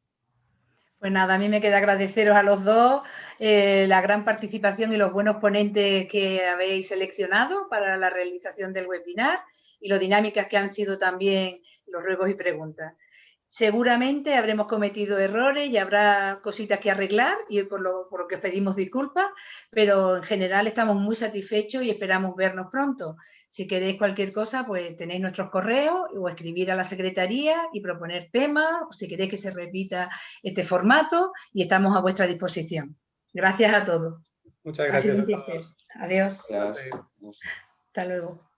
Pues nada, a mí me queda agradeceros a los dos la gran participación y los buenos ponentes que habéis seleccionado para la realización del webinar, y lo dinámicas que han sido también los ruegos y preguntas. Seguramente habremos cometido errores y habrá cositas que arreglar, y por lo que os pedimos disculpas, pero en general estamos muy satisfechos y esperamos vernos pronto. Si queréis cualquier cosa, pues tenéis nuestros correos, o escribir a la secretaría y proponer temas, o si queréis que se repita este formato, y estamos a vuestra disposición. Gracias a todos. Muchas gracias. Adiós. Gracias. Hasta luego.